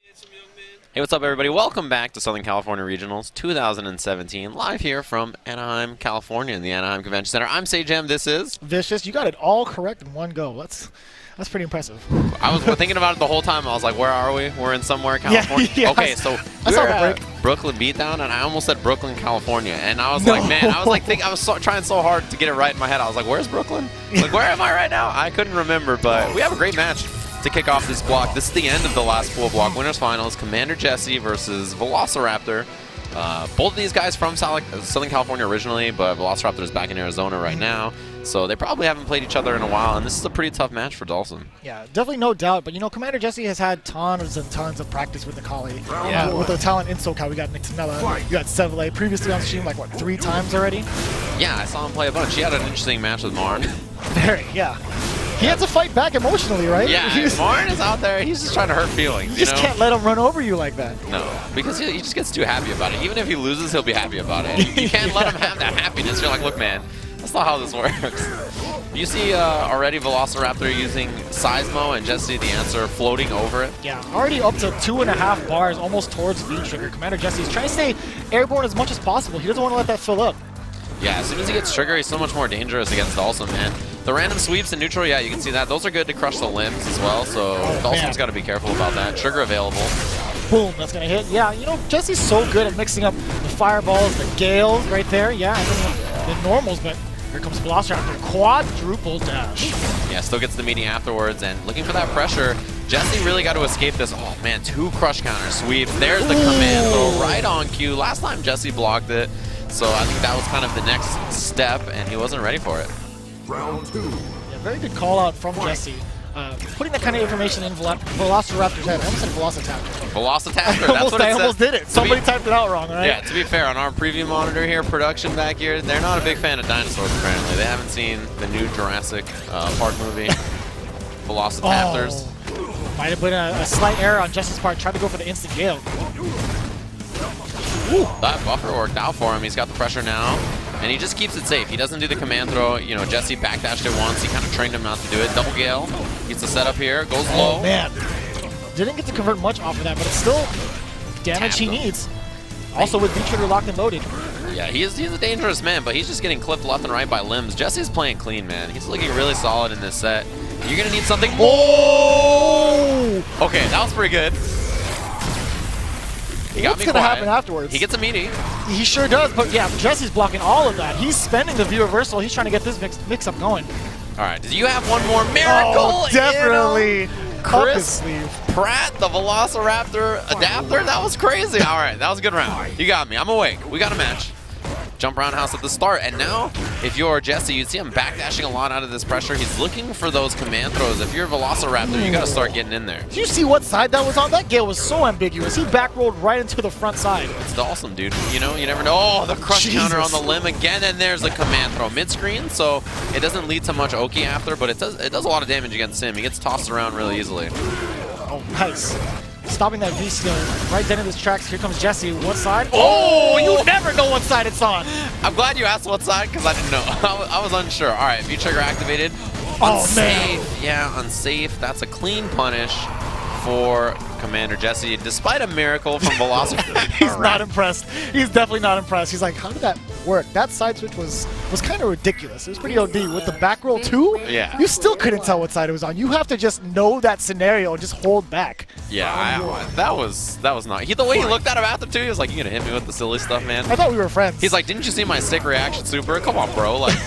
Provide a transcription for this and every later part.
Hey, what's up, everybody? Welcome back to Southern California Regionals 2017, live here from Anaheim, California, in the Anaheim Convention Center. I'm Sajam. This is Vicious. You got it all correct in one go. That's pretty impressive. I was thinking about it the whole time. I was like, where are we? We're in somewhere, California. Yeah, okay, so I saw the we're break. at Brooklyn Beatdown, and I almost said Brooklyn, California. And I was like, man, I was trying so hard to get it right in my head. I was like, where's Brooklyn? Like, where am I right now? I couldn't remember, but we have a great match to kick off this block. This is the end of the last pool block. Winners finals, Commander Jesse versus Velociraptor. Both of these guys from Southern California originally, but Velociraptor is back in Arizona right now. So they probably haven't played each other in a while, and this is a pretty tough match for Dawson. Yeah, definitely no doubt. But, you know, Commander Jesse has had tons and tons of practice with the Collie. Yeah. With the talent in SoCal, we got Nick Tanella, you got SFV, previously on stream, like, what, 3 times already? Yeah, I saw him play a bunch. He had an interesting match with Marn. Very, yeah. He had to fight back emotionally, right? Yeah, Marn is out there. He's just trying to hurt feelings. You just can't let him run over you like that. No, because he just gets too happy about it. Even if he loses, he'll be happy about it. You can't let him have that happiness. You're like, look, man, that's not how this works. You see already Velociraptor using Seismo and Jesse the Answer floating over it. Yeah, already up to 2.5 bars, almost towards V-Trigger. Commander Jesse is trying to stay airborne as much as possible. He doesn't want to let that fill up. Yeah, as soon as he gets Trigger, he's so much more dangerous against Dawson, man. The random sweeps in neutral, yeah, you can see that. Those are good to crush the limbs as well, so Dawson's got to be careful about that. Trigger available. Boom, that's going to hit. Yeah, you know, Jesse's so good at mixing up the fireballs, the gales right there. Yeah, and then the normals, but here comes Velociraptor. Quadruple dash. Yeah, still gets the meeting afterwards, and looking for that pressure. Jesse really got to escape this. Oh, man, 2 crush counter sweeps. There's the command throw right on cue. Last time Jesse blocked it, so I think that was kind of the next step, and he wasn't ready for it. Round 2. Yeah, very good call out from Jesse. Putting that kind of information in Velociraptor's head. I almost said Velociraptor. Velociraptor, that's what it I says. almost did it. Somebody typed it out wrong, right? Yeah, to be fair, on our preview monitor here, production back here, they're not a big fan of dinosaurs, apparently. They haven't seen the new Jurassic Park movie, Velociraptors. Oh. Might have been a slight error on Jesse's part. Tried to go for the instant gale. Ooh, that buffer worked out for him. He's got the pressure now, and he just keeps it safe. He doesn't do the command throw. You know, Jesse backdashed it once. He kind of trained him not to do it. Double gale. Gets the setup here. Goes low. Oh, man. Didn't get to convert much off of that, but it's still damage he needs. Also with V-Trigger locked and loaded. Yeah, he's a dangerous man, but he's just getting clipped left and right by limbs. Jesse's playing clean, man. He's looking really solid in this set. You're going to need something more. Oh! Okay, that was pretty good. He got What's me going to quiet. happen afterwards? He gets a meaty. He sure does, but yeah, Jesse's blocking all of that. He's spending the V-reversal. He's trying to get this mix-up going. All right, do you have one more miracle? Oh, definitely. Chris Pratt, the Velociraptor adapter? That was crazy. All right, that was a good round. You got me. I'm awake. We got a match. Jump roundhouse at the start, and now if you're Jesse, you see him backdashing a lot out of this pressure. He's looking for those command throws. If you're Velociraptor, you got to start getting in there. Did you see what side that was on? That gale was so ambiguous. He back-rolled right into the front side. It's Dawson, dude. You know, you never know. Oh, the crush counter on the limb again, and there's the command throw mid-screen, so it doesn't lead to much Oki after, but it does a lot of damage against him. He gets tossed around really easily. Oh, nice. Stopping that V-Skill right then in his tracks. Here comes Jesse. What side? Oh! You never know what side it's on. I'm glad you asked what side, because I didn't know. I was unsure. All right, V-Trigger activated. Oh, unsafe. man. Yeah, unsafe. That's a clean punish for Commander Jesse, despite a miracle from Velociraptor. He's not impressed. He's definitely not impressed. He's like, how did that work? That side switch was kind of ridiculous. It was pretty OD. With the back roll too, Yeah. you still couldn't tell what side it was on. You have to just know that scenario and just hold back. Yeah, that was not. The way he looked at him after too, he was like, "You gonna hit me with the silly stuff, man?" I thought we were friends. He's like, "Didn't you see my stick reaction super? Come on, bro. Like,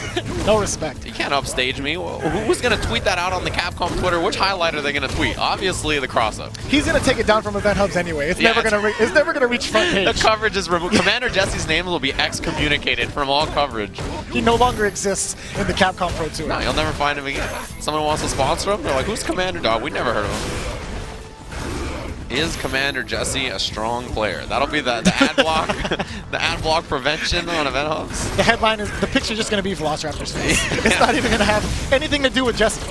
no respect. you can't upstage me." Who's gonna tweet that out on the Capcom Twitter? Which highlight are they gonna tweet? Obviously, the cross-up. He's gonna take it down from event hubs anyway. It's never gonna reach front page. The coverage is removed. Commander Jesse's name will be excommunicated from all coverage. He no longer exists in the Capcom Pro Tour. No, you'll never find him again. Someone wants to sponsor him. They're like, "Who's Commander Dog? We never heard of him." Is Commander Jesse a strong player? That'll be the ad block, the ad block prevention on event hubs. The headline is the picture's just gonna be Velociraptor's face. It's not even gonna have anything to do with Jesse.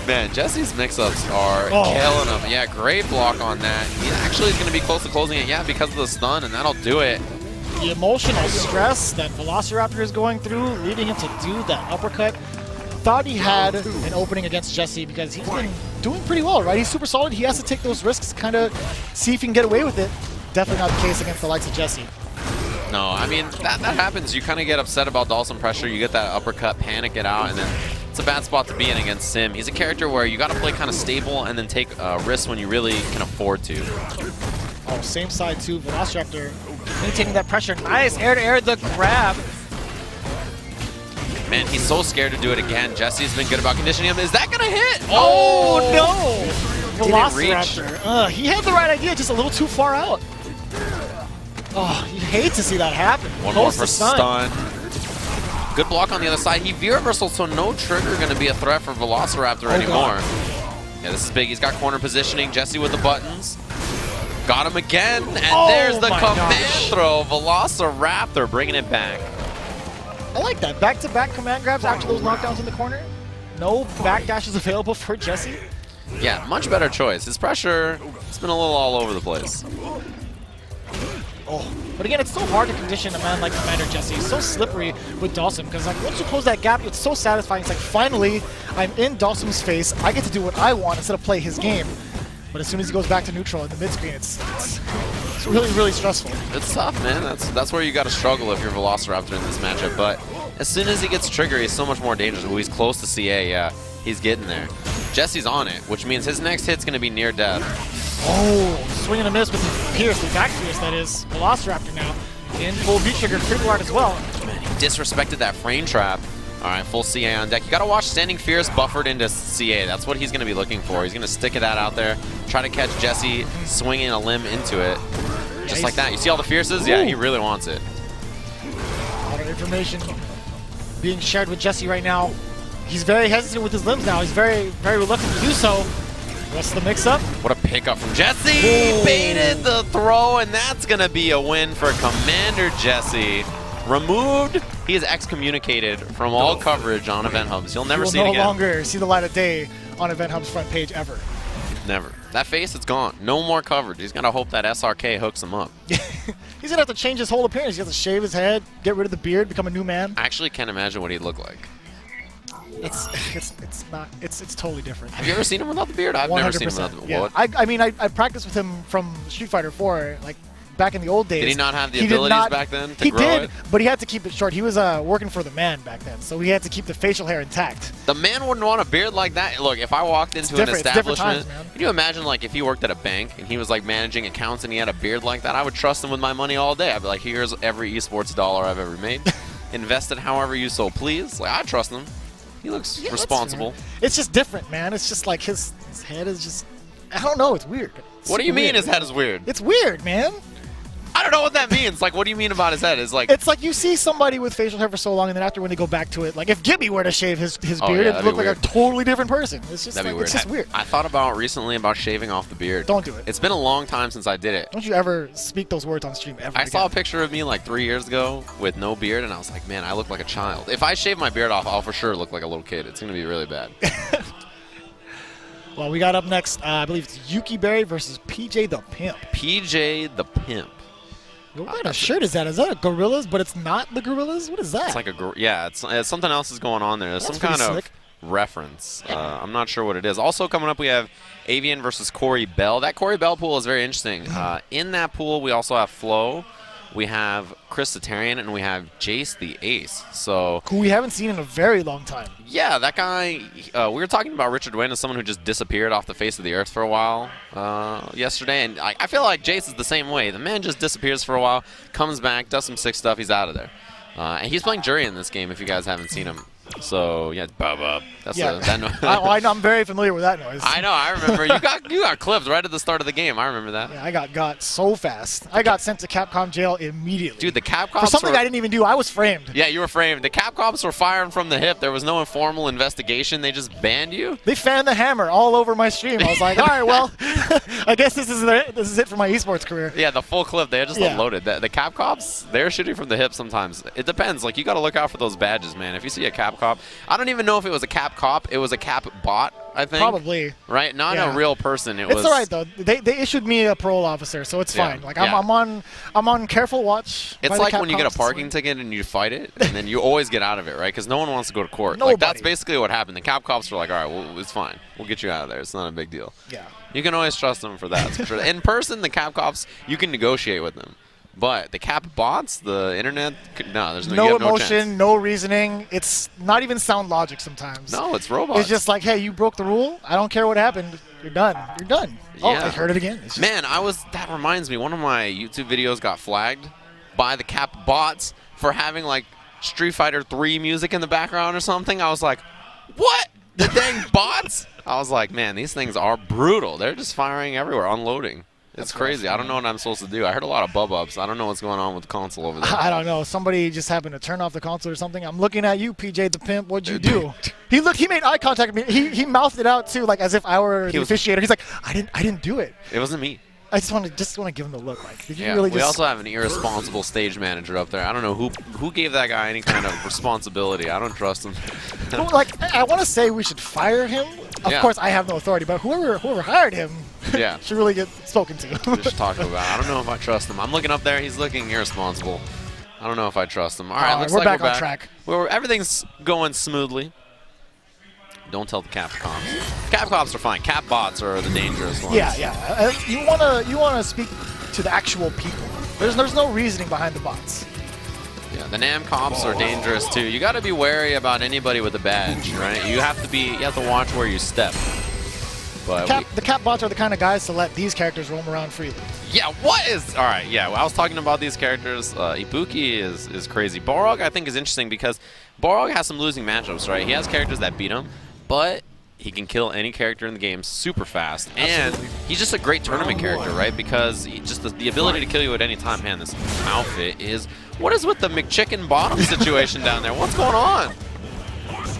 Man, Jesse's mix-ups are killing him. Yeah, great block on that. He actually is going to be close to closing it, yeah, because of the stun, and that'll do it. The emotional stress that Velociraptor is going through, leading him to do that uppercut. thought he had an opening against Jesse because he's been doing pretty well, right? He's super solid. He has to take those risks, kind of see if he can get away with it. Definitely not the case against the likes of Jesse. No, I mean, that happens. You kind of get upset about Dawson pressure. You get that uppercut, panic it out, and then it's a bad spot to be in against Sim. He's a character where you got to play kind of stable and then take risks when you really can afford to. Oh, same side too. Velociraptor maintaining that pressure. Nice air-to-air the grab. Man, he's so scared to do it again. Jesse's been good about conditioning him. Is that going to hit? Oh, no! Velociraptor. He had the right idea, just a little too far out. Oh, you hate to see that happen. One more for stun. Good block on the other side. He V-reversal, so no trigger going to be a threat for Velociraptor anymore. Yeah, this is big. He's got corner positioning. Jesse with the buttons. Got him again. And there's the command throw. Velociraptor bringing it back. I like that. Back-to-back command grabs after those knockdowns in the corner. No backdashes available for Jesse. Yeah, much better choice. His pressure, it's been a little all over the place. Oh, but again, it's so hard to condition a man like Commander Jesse. He's so slippery with Dawson because like once you close that gap, it's so satisfying. It's like finally, I'm in Dawson's face. I get to do what I want instead of play his game. But as soon as he goes back to neutral in the mid screen, it's really, really stressful. It's tough, man. That's where you got to struggle if you're Velociraptor in this matchup. But as soon as he gets trigger, he's so much more dangerous. Ooh, he's close to CA. Yeah, he's getting there. Jesse's on it, which means his next hit's going to be near death. Oh, swing and a miss with the Pierce, the back Pierce that is. Velociraptor now in full V-trigger, critical art as well. Man, he disrespected that frame trap. All right, full CA on deck. You got to watch Standing Fierce buffered into CA. That's what he's going to be looking for. He's going to stick that out there, try to catch Jesse swinging a limb into it. Just like that. You see all the Fierces? Yeah, he really wants it. A lot of information being shared with Jesse right now. He's very hesitant with his limbs now. He's very, very reluctant to do so. What's the mix-up? What a pickup from Jesse! He baited the throw, and that's going to be a win for Commander Jesse. Removed, he is excommunicated from all coverage on Event Hubs. You'll never see it again. No longer see the light of day on Event Hub's front page ever. Never. That face, it's gone. No more coverage. He's going to hope that SRK hooks him up. He's going to have to change his whole appearance. He has to shave his head, get rid of the beard, become a new man. I actually can't imagine what he'd look like. It's totally different. Have you ever seen him without the beard? I've never seen him without the beard. Yeah. I mean, I practiced with him from Street Fighter 4, like back in the old days. Did he not have the abilities back then to grow it? He did, but he had to keep it short. He was working for the man back then, so he had to keep the facial hair intact. The man wouldn't want a beard like that. Look, if I walked into an establishment, can you imagine like if he worked at a bank and he was like managing accounts and he had a beard like that? I would trust him with my money all day. I'd be like, here's every esports dollar I've ever made. Invest it however you so please. Like, I trust him. He looks responsible. It's just different, man. It's just like his head is just, I don't know, it's weird. What do you mean his head is weird? It's weird, man. I don't know what that means. Like, what do you mean about his head? It's like you see somebody with facial hair for so long, and then after when they go back to it, like if Gibby were to shave his beard, it'd look like a totally different person. It's just it's just weird. I thought about recently about shaving off the beard. Don't do it. It's been a long time since I did it. Don't you ever speak those words on stream ever I saw a picture of me like 3 years ago with no beard, and I was like, man, I look like a child. If I shave my beard off, I'll for sure look like a little kid. It's going to be really bad. Well, we got up next, I believe it's Yuki Berry versus PJ the Pimp. PJ the Pimp. What kind of shirt is that? Is that a Gorillas, but it's not the Gorillas? What is that? It's like it's something else is going on there. There's some kind of reference. I'm not sure what it is. Also coming up, we have Avian versus Corey Bell. That Corey Bell pool is very interesting. In that pool, we also have Flo, we have Chris Satarian, and we have Jace the Ace. So who we haven't seen in a very long time. Yeah, that guy. We were talking about Richard Wayne as someone who just disappeared off the face of the earth for a while yesterday, and I feel like Jace is the same way. The man just disappears for a while, comes back, does some sick stuff, he's out of there. And he's playing Jury in this game if you guys haven't seen him. So yeah, bub. That's that noise. I'm very familiar with that noise. I know. I remember you got clipped right at the start of the game. I remember that. Yeah, I got so fast. I got sent to Capcom jail immediately. Dude, the Capcoms for something I didn't even do. I was framed. Yeah, you were framed. The Capcoms were firing from the hip. There was no informal investigation. They just banned you. They fanned the hammer all over my stream. I was like, all right, well, I guess this is it for my esports career. Yeah, the full clip. They just unloaded. The Capcoms, they're shooting from the hip sometimes. It depends. Like, you got to look out for those badges, man. If you see a Cap Cop, I don't even know if it was a Cap Cop. It was a Cap Bot I think. Probably. Right? Not Yeah. a real person. It's all right though. They issued me a parole officer, so it's fine. Like I'm on careful watch. It's by the like when you get a Capcoms. parking ticket and you fight it, and then you always get out of it, right? Because no one wants to go to court. Nobody. Like that's basically what happened. The Cap cops were like, all right, well, it's fine. We'll get you out of there. It's not a big deal. Yeah. You can always trust them for that. For sure. In person, the Cap cops, you can negotiate with them. But the Cap bots, the internet, no, there's no, you No have emotion, no no reasoning. It's not even sound logic sometimes. No, it's robots. It's just like, hey, you broke the rule. I don't care what happened. You're done. You're done. Oh, Yeah. I heard it again. It's just, Man, that reminds me, one of my YouTube videos got flagged by the Cap bots for having like Street Fighter 3 music in the background or something. I was like, what? The dang bots? I was like, man, these things are brutal. They're just firing everywhere, unloading. It's crazy. I don't know what I'm supposed to do. I heard a lot of bub-ups. I don't know what's going on with the console over there. I don't know. Somebody just happened to turn off the console or something. I'm looking at you, PJ the Pimp. What'd you do? He made eye contact with me. He mouthed it out too, like as if I were the officiator. He's like, I didn't do it. It wasn't me. I just want to give him the look. Like, did you Yeah, really we just? also have an irresponsible stage manager up there. I don't know who gave that guy any kind of responsibility. I don't trust him. Well, like, I want to say we should fire him. Of course, I have no authority, but whoever hired him Yeah. should really get spoken to. Just talk about it. I don't know if I trust him. I'm looking up there. He's looking irresponsible. I don't know if I trust him. All right, looks we're like back we're on back. track. Everything's going smoothly. Don't tell the Capcoms. Capcoms are fine. Cap bots are the dangerous ones. Yeah. You wanna speak to the actual people. There's no reasoning behind the bots. Yeah, the Nam cops are dangerous too. You got to be wary about anybody with a badge, right? You have to watch where you step. But The Cap bots are the kind of guys to let these characters roam around freely. yeah, what is all right? Yeah, I was talking about these characters. Ibuki is crazy. Balrog I think is interesting because Balrog has some losing matchups, right? He has characters that beat him, but he can kill any character in the game super fast, and he's just a great tournament character, right? Because just the ability to kill you at any time. Man, this outfit is. What is with the McChicken bottom situation down there? What's going on?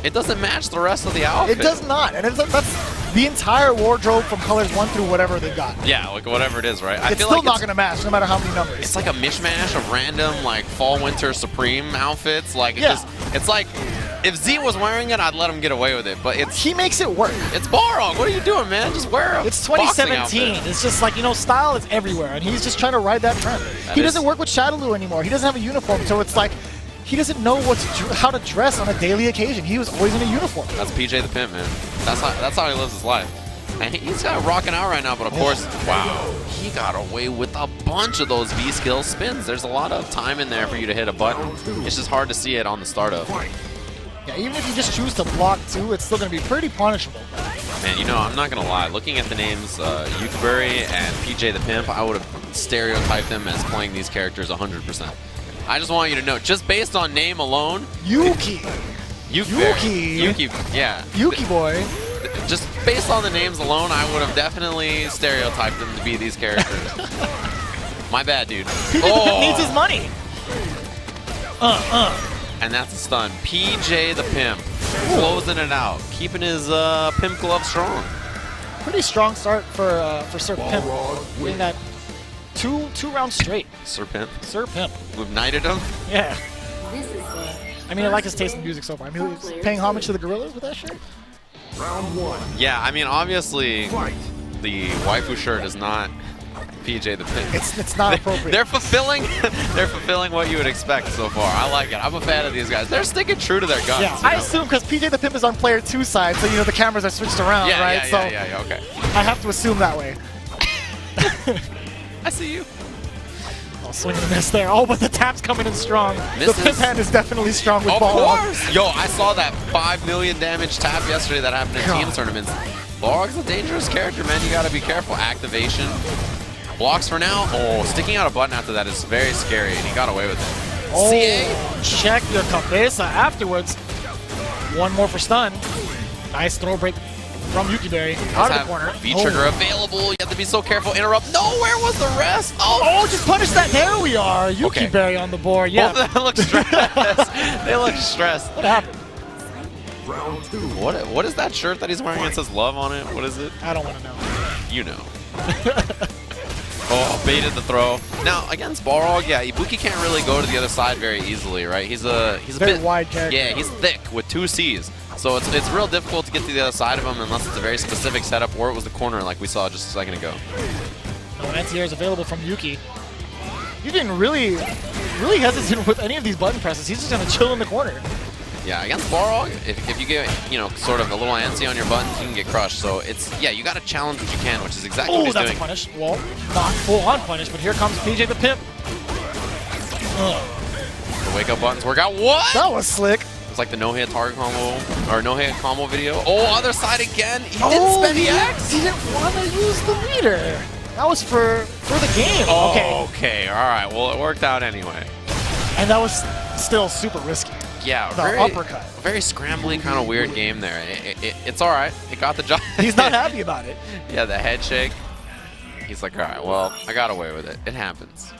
It doesn't match the rest of the outfit. It does not, and that's the entire wardrobe from colors 1 through whatever they've got. Yeah, like whatever it is, right? It's still not going to match, no matter how many numbers. It's like a mishmash of random like fall, winter, supreme outfits. Like it's like if Z was wearing it, I'd let him get away with it. But he makes it work. It's Balrog. What are you doing, man? Just wear a It's boxing 2017. outfit. It's just like, style is everywhere, and he's just trying to ride that trend. He doesn't work with Shadowloo anymore. He doesn't have a uniform, so it's like he doesn't know how to dress on a daily occasion. He was always in a uniform. That's PJ the Pimp, man. That's how he lives his life. And he's got rocking out right now, but of course, wow, he got away with a bunch of those V-skill spins. There's a lot of time in there for you to hit a button. It's just hard to see it on the startup. Yeah, even if you just choose to block too, it's still going to be pretty punishable. Man, I'm not going to lie. Looking at the names Yukaberry and PJ the Pimp, I would have stereotyped them as playing these characters 100%. I just want you to know, just based on name alone, Yuki, yeah. Yuki boy. Just based on the names alone, I would have definitely stereotyped them to be these characters. My bad, dude. PJ the Pimp needs his money. And that's a stun. PJ the Pimp closing it out, keeping his pimp glove strong. Pretty strong start for Sir Pimp. Winning that two rounds straight. Sir Pimp. Sir Pimp. We've knighted him. Yeah. I mean, I like his taste in music so far. I mean, he's paying homage to the Gorillas with that shirt. Round 1. Yeah, I mean, obviously, the waifu shirt is not PJ the Pimp. It's not appropriate. They're fulfilling what you would expect so far. I like it. I'm a fan of these guys. They're sticking true to their guns. Yeah, I assume because PJ the Pimp is on player 2 side, so the cameras are switched around, right? Yeah, okay. I have to assume that way. I see you. Oh, swing and a miss there. Oh, but the tap's coming in strong. Misses? The Pimp hand is definitely strong with Of ball. course! Yo, I saw that 5 million damage tap yesterday that happened in team tournaments. Balrog's a dangerous character, man. You gotta be careful. Activation. Blocks for now. Oh, sticking out a button after that is very scary, and he got away with it. Oh, CA? check your cabeza afterwards. One more for stun. Nice throw break from Yukiberry out of the corner. V-trigger available. You have to be so careful. Interrupt. No, where was the rest? Oh, just punish that. There we are. Yukiberry on the board. Yeah. Both of them look stressed. They look stressed. What happened? Round 2. What is that shirt that he's wearing? It says love on it. What is it? I don't want to know. You know. Oh, baited the throw. Now, against Balrog, yeah, Ibuki can't really go to the other side very easily, right? He's a Very bit wide character. Yeah, he's thick with 2 C's. So it's real difficult to get to the other side of him unless it's a very specific setup, or it was the corner like we saw just a second ago. No anti-air is available from Yuki. He's been really hesitant with any of these button presses. He's just going to chill in the corner. Yeah, against Balrog, if you get, sort of a little antsy on your buttons, you can get crushed. So it's, yeah, you got to challenge what you can, which is exactly what he's doing. Oh, that's a punish. Well, not full-on punish, but here comes PJ the Pimp. The wake-up buttons work out. What? That was slick. It's like the no-hit target combo, or no-hit combo video. Oh, other side again. He didn't spend the X. He didn't want to use the meter. That was for the game. Oh, okay. All right. Well, it worked out anyway. And that was still super risky. Yeah, the uppercut. Very scrambly, kind of weird game there. It's all right. It got the job. He's not happy about it. Yeah, the head shake. He's like, all right, well, I got away with it. It happens.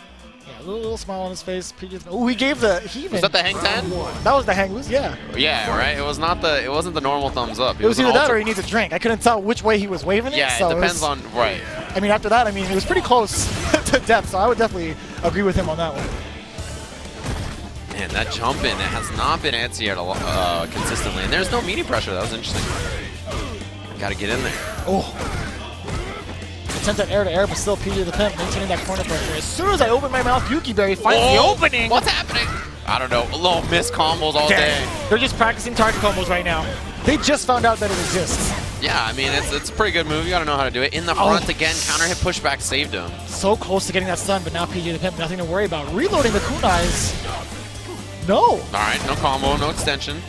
Yeah, a little smile on his face. Oh, he gave the Was that the hang 10? That was the hang loose, yeah. Yeah, right. It wasn't the normal thumbs up. It was either that or he needs a drink. I couldn't tell which way he was waving it. Yeah, so it depends on right. I mean, after that, it was pretty close to death. So I would definitely agree with him on that one. Man, that jump in, it has not been anti-air consistently. And there's no media pressure. That was interesting. Got to get in there. Oh. Attempt at air-to-air, but still PJ the Pimp maintaining that corner pressure. As soon as I open my mouth, Yuki Berry finds the opening. What's happening? I don't know. Low miss combos all day. They're just practicing target combos right now. They just found out that it exists. Yeah, I mean, it's a pretty good move. You got to know how to do it. In the front again, counter hit pushback saved him. So close to getting that stun, but now PJ the Pimp, nothing to worry about. Reloading the kunais. No. All right, no combo, no extension.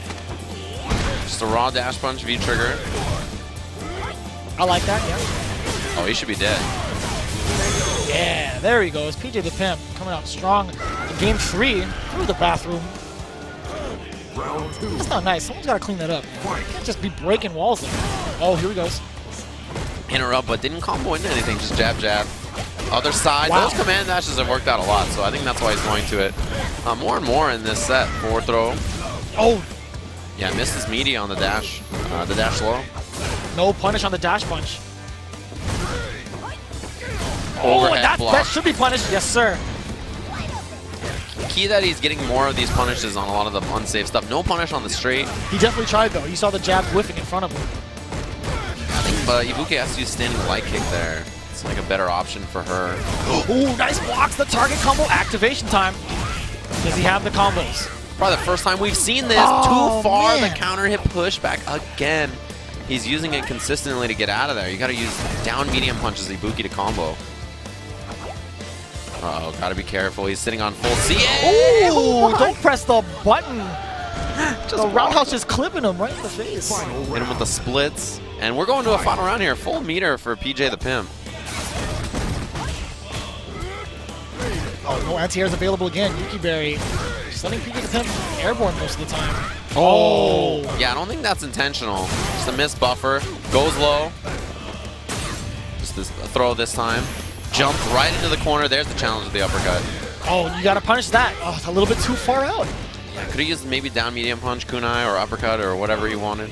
Just a raw dash punch, V-trigger. I like that, yeah. Oh, he should be dead. Yeah, there he goes. PJ the Pimp coming out strong in game 3 through the bathroom. Round 2. That's not nice. Someone's got to clean that up. You can't just be breaking walls there. Oh, here he goes. Interrupt, but didn't combo into anything. Just jab, jab. Other side. Wow. Those command dashes have worked out a lot, so I think that's why he's going to it. More and more in this set. Forward throw. Oh. Yeah, missed his meaty on the dash low. No punish on the dash punch. Overhead block. That should be punished. Yes, sir. Key that he's getting more of these punishes on a lot of the unsafe stuff. No punish on the straight. He definitely tried, though. You saw the jab whiffing in front of him. I think Ibuki has to use standing light kick there. It's like a better option for her. Ooh, nice blocks. The target combo activation time. Does he have the combos? Probably the first time we've seen this. Oh, Too far, man. the counter hit pushback again. He's using it consistently to get out of there. You got to use down medium punches Ibuki to combo. Uh-oh, got to be careful. He's sitting on full C. Ooh, don't press the button. The roundhouse just clipping him right in the face. Hit him with the splits. And we're going to a final round here. Full meter for PJ the Pimp. Oh, no anti-air is available again. Yuki Berry just letting PJ the Pimp airborne most of the time. Oh. Yeah, I don't think that's intentional. Just a miss buffer. Goes low. Just this throw this time. Jumped right into the corner. There's the challenge with the uppercut. Oh, you got to punish that. Oh, it's a little bit too far out. Yeah, could have used maybe down medium punch, kunai, or uppercut, or whatever he wanted.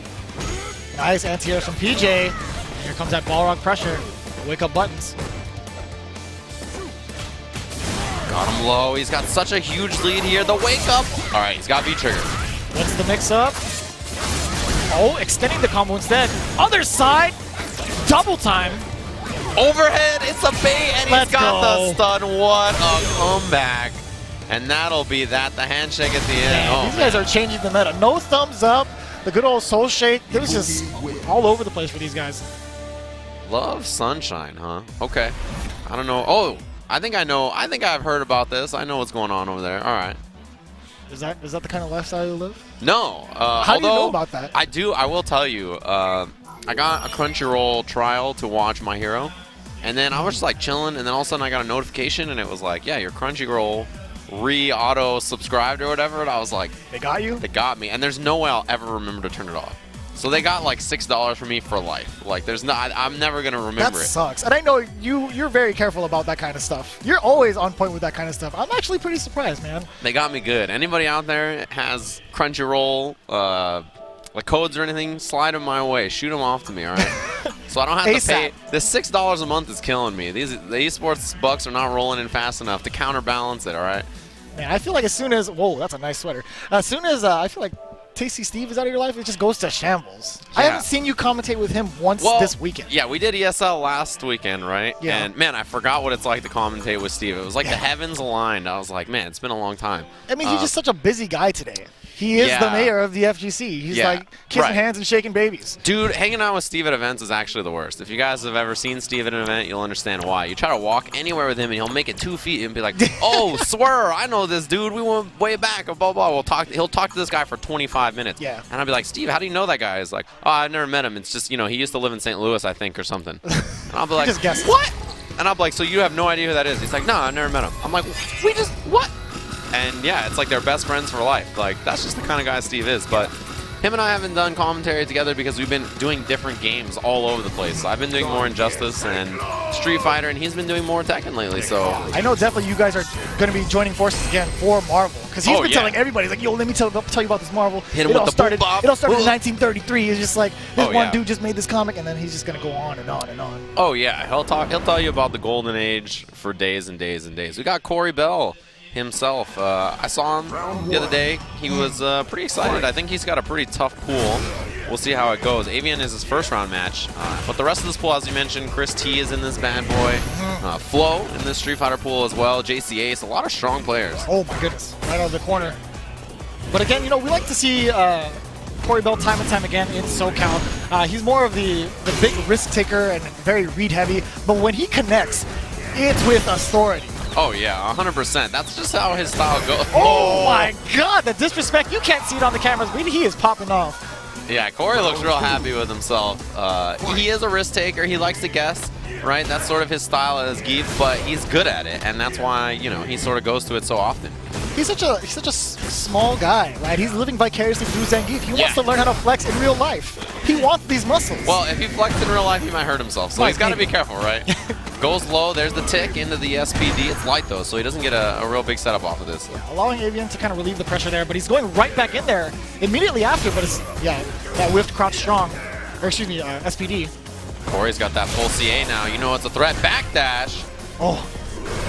Nice anti-air from PJ. And here comes that Balrog pressure. Wake up buttons. Got him low. He's got such a huge lead here. The wake up. All right, he's got V-trigger. What's the mix-up? Oh, extending the combo instead. Other side. Double time. Overhead. It's a bait, and Let's he's got go. the stun. What a comeback. And that'll be that. The handshake at the end. Man, these guys are changing the meta. No thumbs up. The good old soul shake. It was just all over the place for these guys. Love Sunshine, huh? Okay. I don't know. Oh, I think I know. I think I've heard about this. I know what's going on over there. All right. Is that the kind of lifestyle you live? No. How do you know about that? I do. I will tell you. I got a Crunchyroll trial to watch My Hero. And then I was just like chilling. And then all of a sudden I got a notification. And it was like, yeah, your Crunchyroll re-auto subscribed or whatever. And I was like, They got you? they got me. And there's no way I'll ever remember to turn it off. So they got like $6 for me for life. Like there's not, I'm never going to remember That it. sucks. And I know you're very careful about that kind of stuff. You're always on point with that kind of stuff. I'm actually pretty surprised, man. They got me good. Anybody out there has Crunchyroll like codes or anything, slide them my way. Shoot them off to me, all right? So I don't have to pay. This $6 a month is killing me. The esports bucks are not rolling in fast enough to counterbalance it, all right? Man, I feel like as soon as... Whoa, that's a nice sweater. As soon as I feel like Tasty Steve is out of your life, it just goes to shambles. I Yeah. haven't seen you commentate with him once this weekend. Yeah, we did ESL last weekend, right? Yeah. And man, I forgot what it's like to commentate with Steve. It was like the heavens aligned. I was like, man, it's been a long time. I mean, he's just such a busy guy today. He is the mayor of the FGC. He's like kissing hands and shaking babies. Dude, hanging out with Steve at events is actually the worst. If you guys have ever seen Steve at an event, you'll understand why. You try to walk anywhere with him, and he'll make it 2 feet and be like, "Oh, swear, I know this dude. We went way back." Blah blah. He'll talk to this guy for 25 minutes. Yeah. And I'll be like, "Steve, how do you know that guy?" He's like, "Oh, I've never met him. It's just he used to live in St. Louis, I think, or something." And I'll be like, just guessing. "What?" And I'll be like, "So you have no idea who that is?" He's like, "No, I've never met him." I'm like, what?" And yeah, it's like they're best friends for life. Like, that's just the kind of guy Steve is. But him and I haven't done commentary together because we've been doing different games all over the place. So I've been doing more Injustice and Street Fighter, and he's been doing more Tekken lately. So I know definitely you guys are going to be joining forces again for Marvel. Because he's been telling everybody, he's like, yo, let me tell you about this Marvel. Hit him with the started, boop-bop. It all started in 1933. It's just like, this one yeah. dude just made this comic, and then he's just going to go on and on and on. Oh yeah, he'll tell you about the golden age for days and days and days. We got Corey Bell himself. I saw him the other day. He was pretty excited. I think he's got a pretty tough pool. We'll see how it goes. Avian is his first round match. But the rest of this pool, as you mentioned, Chris T is in this bad boy. Flo in this Street Fighter pool as well. JC Ace, a lot of strong players. Oh my goodness, right out of the corner. But again, we like to see Corey Bell time and time again in SoCal. He's more of the big risk taker and very read heavy. But when he connects, it's with authority. Oh yeah, 100%. That's just how his style goes. Oh my God, the disrespect. You can't see it on the cameras, but he is popping off. Yeah, Corey looks real happy with himself. He is a risk taker. He likes to guess, right? That's sort of his style as Geef, but he's good at it, and that's why, he sort of goes to it so often. He's such a small guy, right? He's living vicariously through Zangief. He wants to learn how to flex in real life. He wants these muscles. Well, if he flexed in real life, he might hurt himself, so he's got to be careful, right? Goes low, there's the tick into the SPD. It's light, though, so he doesn't get a real big setup off of this. Yeah, allowing Avian to kind of relieve the pressure there, but he's going right back in there immediately after, but it's, that whiffed crouch strong. Or excuse me, SPD. Corey's got that full CA now. You know it's a threat. Backdash. Oh.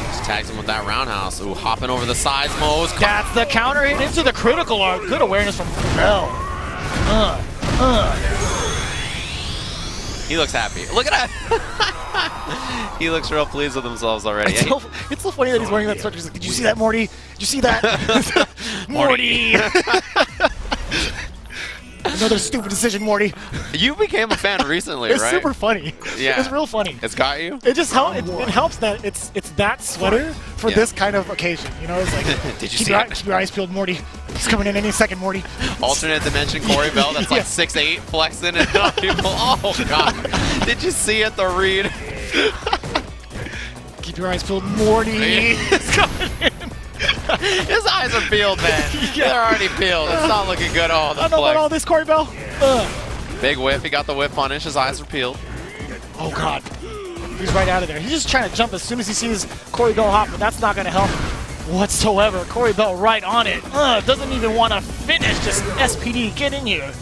Just tags him with that roundhouse. Ooh, hopping over the sides, Mo's. That's the counter hit into the critical art. Good awareness from Bell. He looks happy. Look at that. He looks real pleased with himself already. It's so funny that he's wearing that sweater. He's like, did you see that, Morty? Did you see that? Morty! Another stupid decision, Morty. You became a fan recently, It's right? super funny. Yeah. It's real funny. It's got you? It just it helps that it's that sweater for this kind of occasion. It's like, Did you keep see your eyes peeled, Morty. He's coming in any second, Morty. Alternate dimension Corey Bell that's like 6'8", flexing and people. Oh, God. Did you see it, the read? Keep your eyes peeled, Morty. He's coming in. His eyes are peeled, man. They're already peeled. It's not looking good. Oh, the I know about all flex. this, Corey Bell. Big whip. He got the whip punish. His eyes are peeled. Oh, God. He's right out of there. He's just trying to jump as soon as he sees Corey Bell hop, but that's not going to help whatsoever. Corey Bell right on it. Doesn't even want to finish. Just SPD, get in here.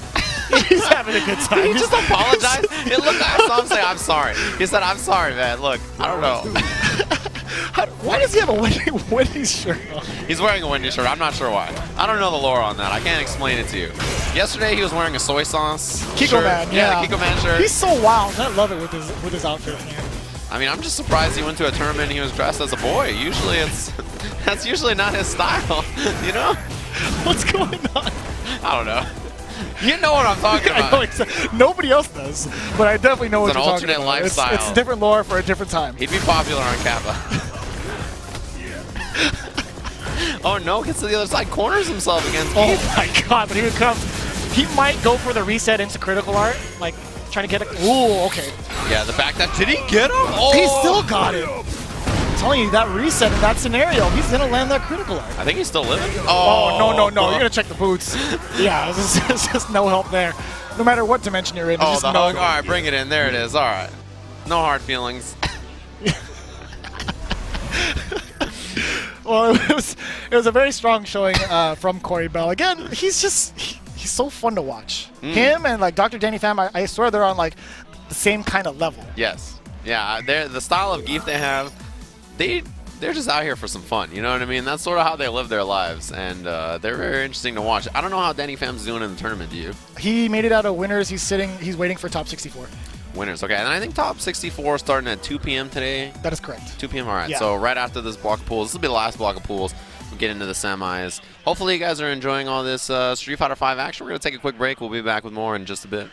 He's having a good time. He just apologized. I saw him say, "I'm sorry." He said, "I'm sorry, man. Look, I don't know." Why does he have a Wendy's shirt on? He's wearing a Wendy's shirt. I'm not sure why. I don't know the lore on that. I can't explain it to you. Yesterday, he was wearing a soy sauce Kiko shirt. Man, Yeah, the Kiko Man shirt. He's so wild. I love it with his outfit, man. I mean, I'm just surprised he went to a tournament and he was dressed as a boy. Usually, that's usually not his style, What's going on? I don't know. You know what I'm talking about. I know nobody else does, but I definitely know what you're talking about. It's an alternate lifestyle. It's different lore for a different time. He'd be popular on Kappa. Oh no, gets to the other side, corners himself against Keith. Oh my God, but here it comes. He might go for the reset into critical art, like trying to get it. Ooh, okay. Yeah, the back that, did he get him? Oh! He still got it. I'm telling you, that reset in that scenario, he's going to land that critical art. I think he's still living. Oh, no. You're going to check the boots. Yeah, there's just no help there. No matter what dimension you're in. Oh, just the no hug. All right, bring it in. There it is. All right. No hard feelings. Well, it was a very strong showing from Corey Bell. Again, he's so fun to watch. Him and like Dr. Danny Pham, I swear they're on like the same kind of level. Yes. Yeah, the style of Geef they have, they they're just out here for some fun. You know what I mean? That's sort of how they live their lives, and they're very interesting to watch. I don't know how Danny Pham's doing in the tournament. Do you? He made it out of winners. He's waiting for top 64. Winners, okay. And I think top 64 starting at 2 p.m. today. That is correct. 2 p.m. All right. Yeah. So right after this block of pools, this will be the last block of pools. We'll get into the semis. Hopefully you guys are enjoying all this Street Fighter V action. We're going to take a quick break. We'll be back with more in just a bit.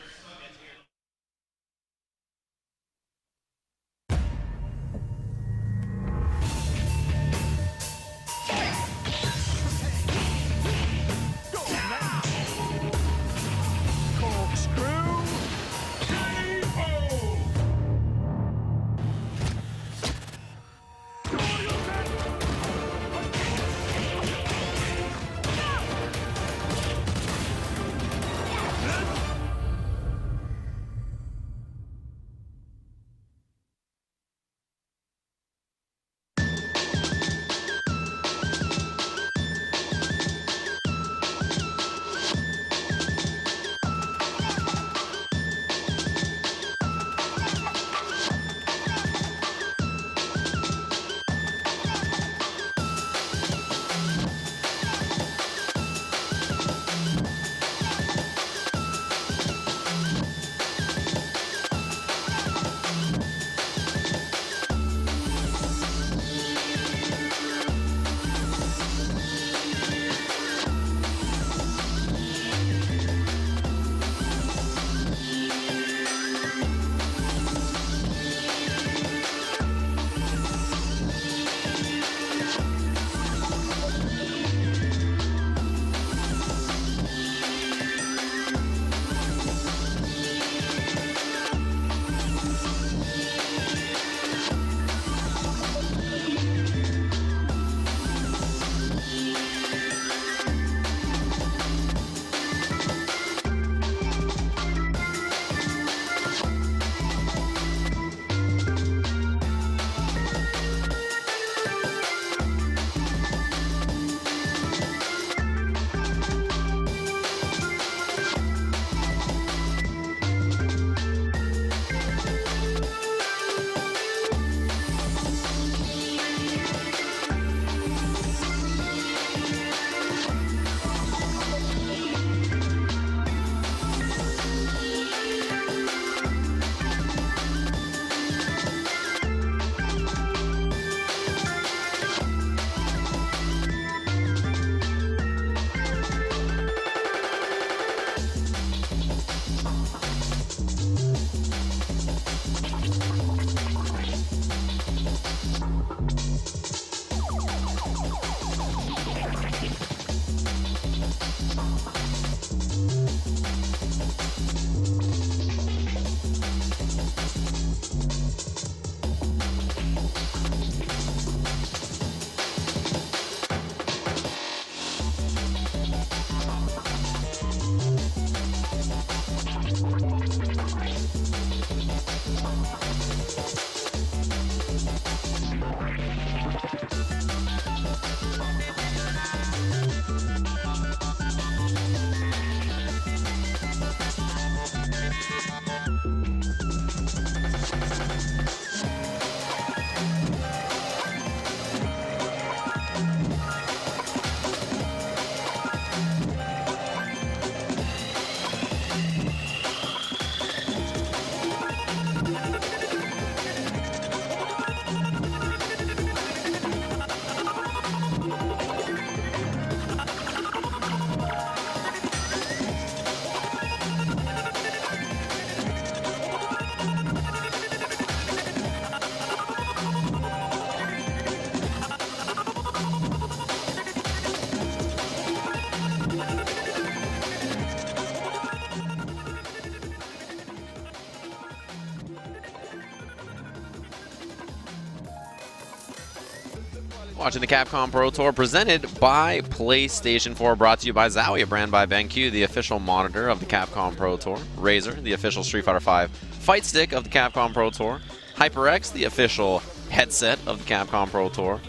Watching the Capcom Pro Tour presented by PlayStation 4, brought to you by Zowie, a brand by BenQ, the official monitor of the Capcom Pro Tour. Razer, the official Street Fighter V fight stick of the Capcom Pro Tour. HyperX, the official headset of the Capcom Pro Tour.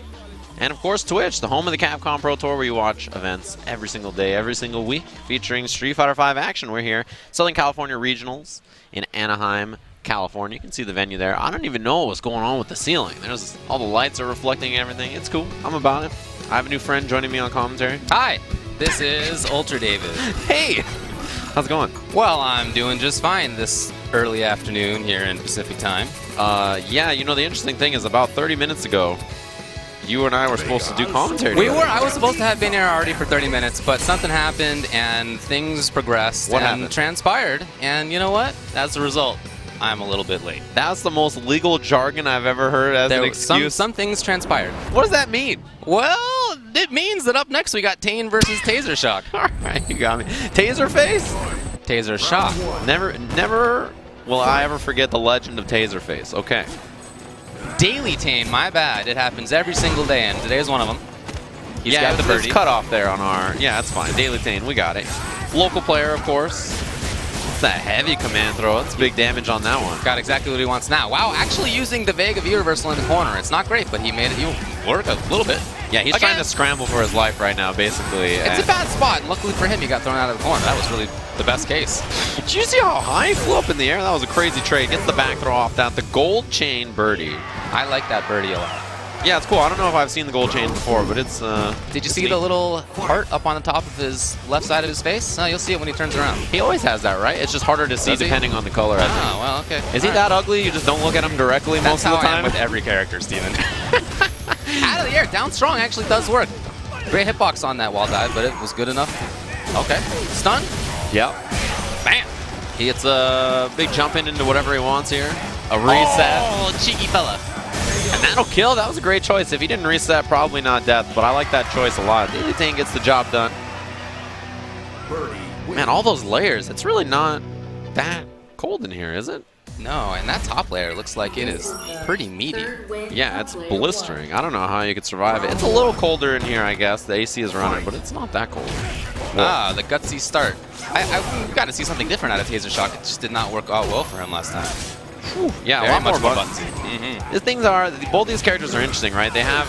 And of course Twitch, the home of the Capcom Pro Tour, where you watch events every single day, every single week, featuring Street Fighter V action. We're here, Southern California Regionals in Anaheim, California. You can see the venue there. I don't even know what's going on with the ceiling. There's all the lights are reflecting everything. It's cool. I'm about it. I have a new friend joining me on commentary. Hi, this is Ultra David. Hey, how's it going? Well, I'm doing just fine this early afternoon here in Pacific time. Yeah, you know, the interesting thing is about 30 minutes ago, you and I were supposed to do commentary We together. were. I was supposed to have been here already for 30 minutes, but something happened and things progressed What and happened? transpired. And you know what? As a result, I'm a little bit late. That's the most legal jargon I've ever heard as an excuse. Some things transpired. What does that mean? Well, it means that up next we got Tane versus Taser Shock. All right, you got me. Taser face? Taser Shock. Never will I ever forget the legend of Taserface. Okay. Daily Tane, my bad. It happens every single day, and today is one of them. He's got the birdie. It's cut off there on our... Yeah, that's fine. Daily Tane, we got it. Local player, of course. It's that heavy command throw. It's big damage on that one. Got exactly what he wants now. Wow, actually using the Vega V reversal in the corner. It's not great, but he made it work a little bit. Yeah, he's trying to scramble for his life right now, basically. It's a bad spot. Luckily for him, he got thrown out of the corner. That was really the best case. Did you see how high he flew up in the air? That was a crazy trade. Gets the back throw off that. The gold chain birdie. I like that birdie a lot. Yeah, it's cool. I don't know if I've seen the gold chain before, but it's Did you see the little heart up on the top of his left side of his face? No, you'll see it when he turns around. He always has that, right? It's just harder to see depending on the color. I think. Oh, well, okay. Is he that ugly? You just don't look at him directly most of the That's how I am time? with every character, Steven. Out of the air, down strong actually does work. Great hitbox on that wall dive, but it was good enough. Okay. Stun. Yep. Bam. He gets a big jump into whatever he wants here. A reset. Oh, cheeky fella. And that'll kill. That was a great choice. If he didn't reset, probably not death, but I like that choice a lot. Daily Tane gets the job done. Man, all those layers. It's really not that cold in here, is it? No, and that top layer looks like it is pretty meaty. Yeah, it's blistering. I don't know how you could survive it. It's a little colder in here, I guess. The AC is running, but it's not that cold. Ah, the gutsy start. We've got to see something different out of Taser Shock. It just did not work out well for him last time. Yeah, Very a lot much more buttons. buttons. The things are, both these characters are interesting, right? They have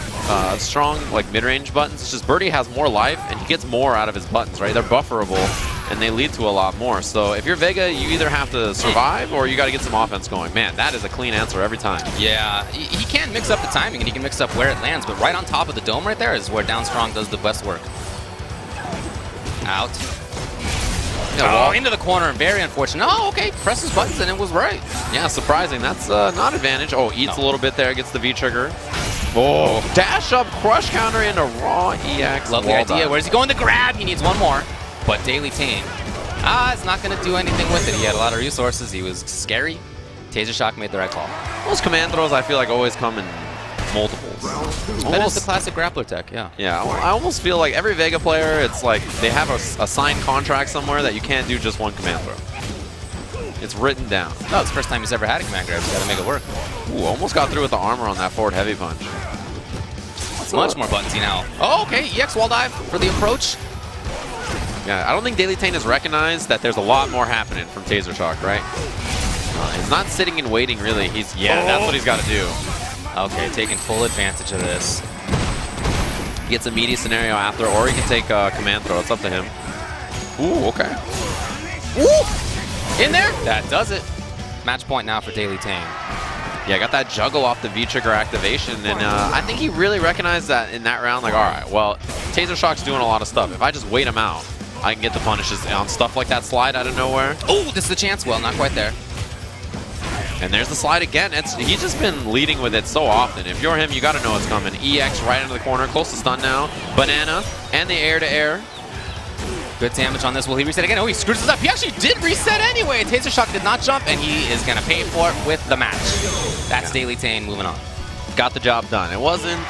strong, like, mid-range buttons. It's just Birdie has more life, and he gets more out of his buttons, right? They're bufferable, and they lead to a lot more. So if you're Vega, you either have to survive, or you got to get some offense going. Man, that is a clean answer every time. Yeah, he can mix up the timing, and he can mix up where it lands, but right on top of the dome right there is where down strong does the best work. Out. Oh, into the corner, very unfortunate. Oh, okay, presses buttons and it was right. Yeah, surprising. That's not advantage. Oh, eats a little bit there, gets the V-trigger. Oh, dash up, crush counter into raw EX. Lovely idea. Where's he going to grab? He needs one more, but Daily Tane. It's not going to do anything with it. He had a lot of resources. He was scary. Taser Shock made the right call. Those command throws, I feel like, always come in multiples. That is the classic grappler tech, yeah. Yeah, I almost feel like every Vega player, it's like they have a signed contract somewhere that you can't do just one command throw. It's written down. No, it's the first time he's ever had a command grab. He's got to make it work. Ooh, almost got through with the armor on that forward heavy punch. It's much more buttonsy now. Oh, okay, EX wall dive for the approach. Yeah, I don't think Daily Tane has recognized that there's a lot more happening from Taser Shock, right? He's not sitting and waiting, really. That's what he's got to do. Okay, taking full advantage of this. He gets a meaty scenario after, or he can take a command throw. It's up to him. Ooh, okay. Ooh! In there? That does it. Match point now for Daily Tane. Yeah, got that juggle off the V-trigger activation, and I think he really recognized that in that round, like, all right, well, Taser Shock's doing a lot of stuff. If I just wait him out, I can get the punishes on stuff like that slide out of nowhere. Oh, this is the chance. Well, not quite there. And there's the slide again. He's just been leading with it so often. If you're him, you got to know it's coming. EX right into the corner, close to stun now. Banana and the air-to-air. Good damage on this. Will he reset again? Oh, he screws this up. He actually did reset anyway. Taser Shock did not jump, and he is going to pay for it with the match. That's Daily Tane moving on. Got the job done. It wasn't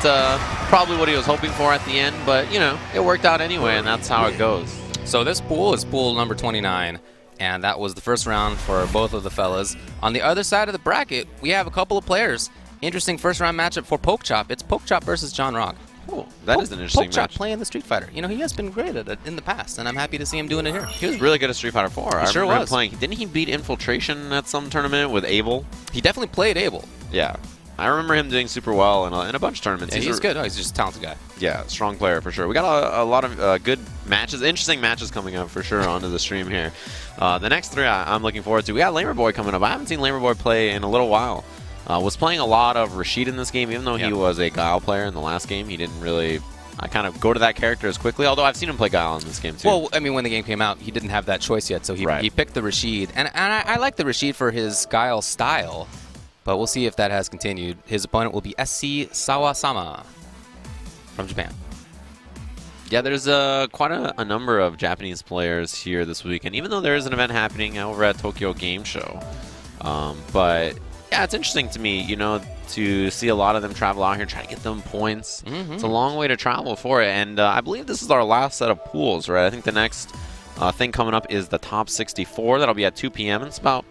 probably what he was hoping for at the end, but, you know, it worked out anyway, and that's how it goes. So this pool is pool number 29. And that was the first round for both of the fellas. On the other side of the bracket, we have a couple of players. Interesting first round matchup for Pokechop. It's Pokechop versus John Rock. Cool. That is an interesting Pokechop match. playing the Street Fighter. You know, he has been great at it in the past, and I'm happy to see him doing it here. He was really good at Street Fighter 4. I sure remember him was. playing. Didn't he beat Infiltration at some tournament with Abel? He definitely played Abel. Yeah. I remember him doing super well in a bunch of tournaments. Yeah, he's good. Oh, he's just a talented guy. Yeah, strong player for sure. We got a lot of good matches, interesting matches coming up for sure onto the stream here. The next 3 I'm looking forward to. We got Lamer Boy coming up. I haven't seen Lamer Boy play in a little while. Was playing a lot of Rashid in this game, even though he was a Guile player in the last game. He didn't really kind of go to that character as quickly, although I've seen him play Guile in this game too. Well, I mean, when the game came out, he didn't have that choice yet, so he picked the Rashid. And I like the Rashid for his Guile style, but we'll see if that has continued. His opponent will be SC Sawa-Sama from Japan. Yeah, there's quite a number of Japanese players here this weekend, even though there is an event happening over at Tokyo Game Show. But yeah, it's interesting to me, you know, to see a lot of them travel out here, try to get them points. It's a long way to travel for it, and I believe this is our last set of pools, right? I think the next thing coming up is the top 64. That'll be at 2 p.m. It's about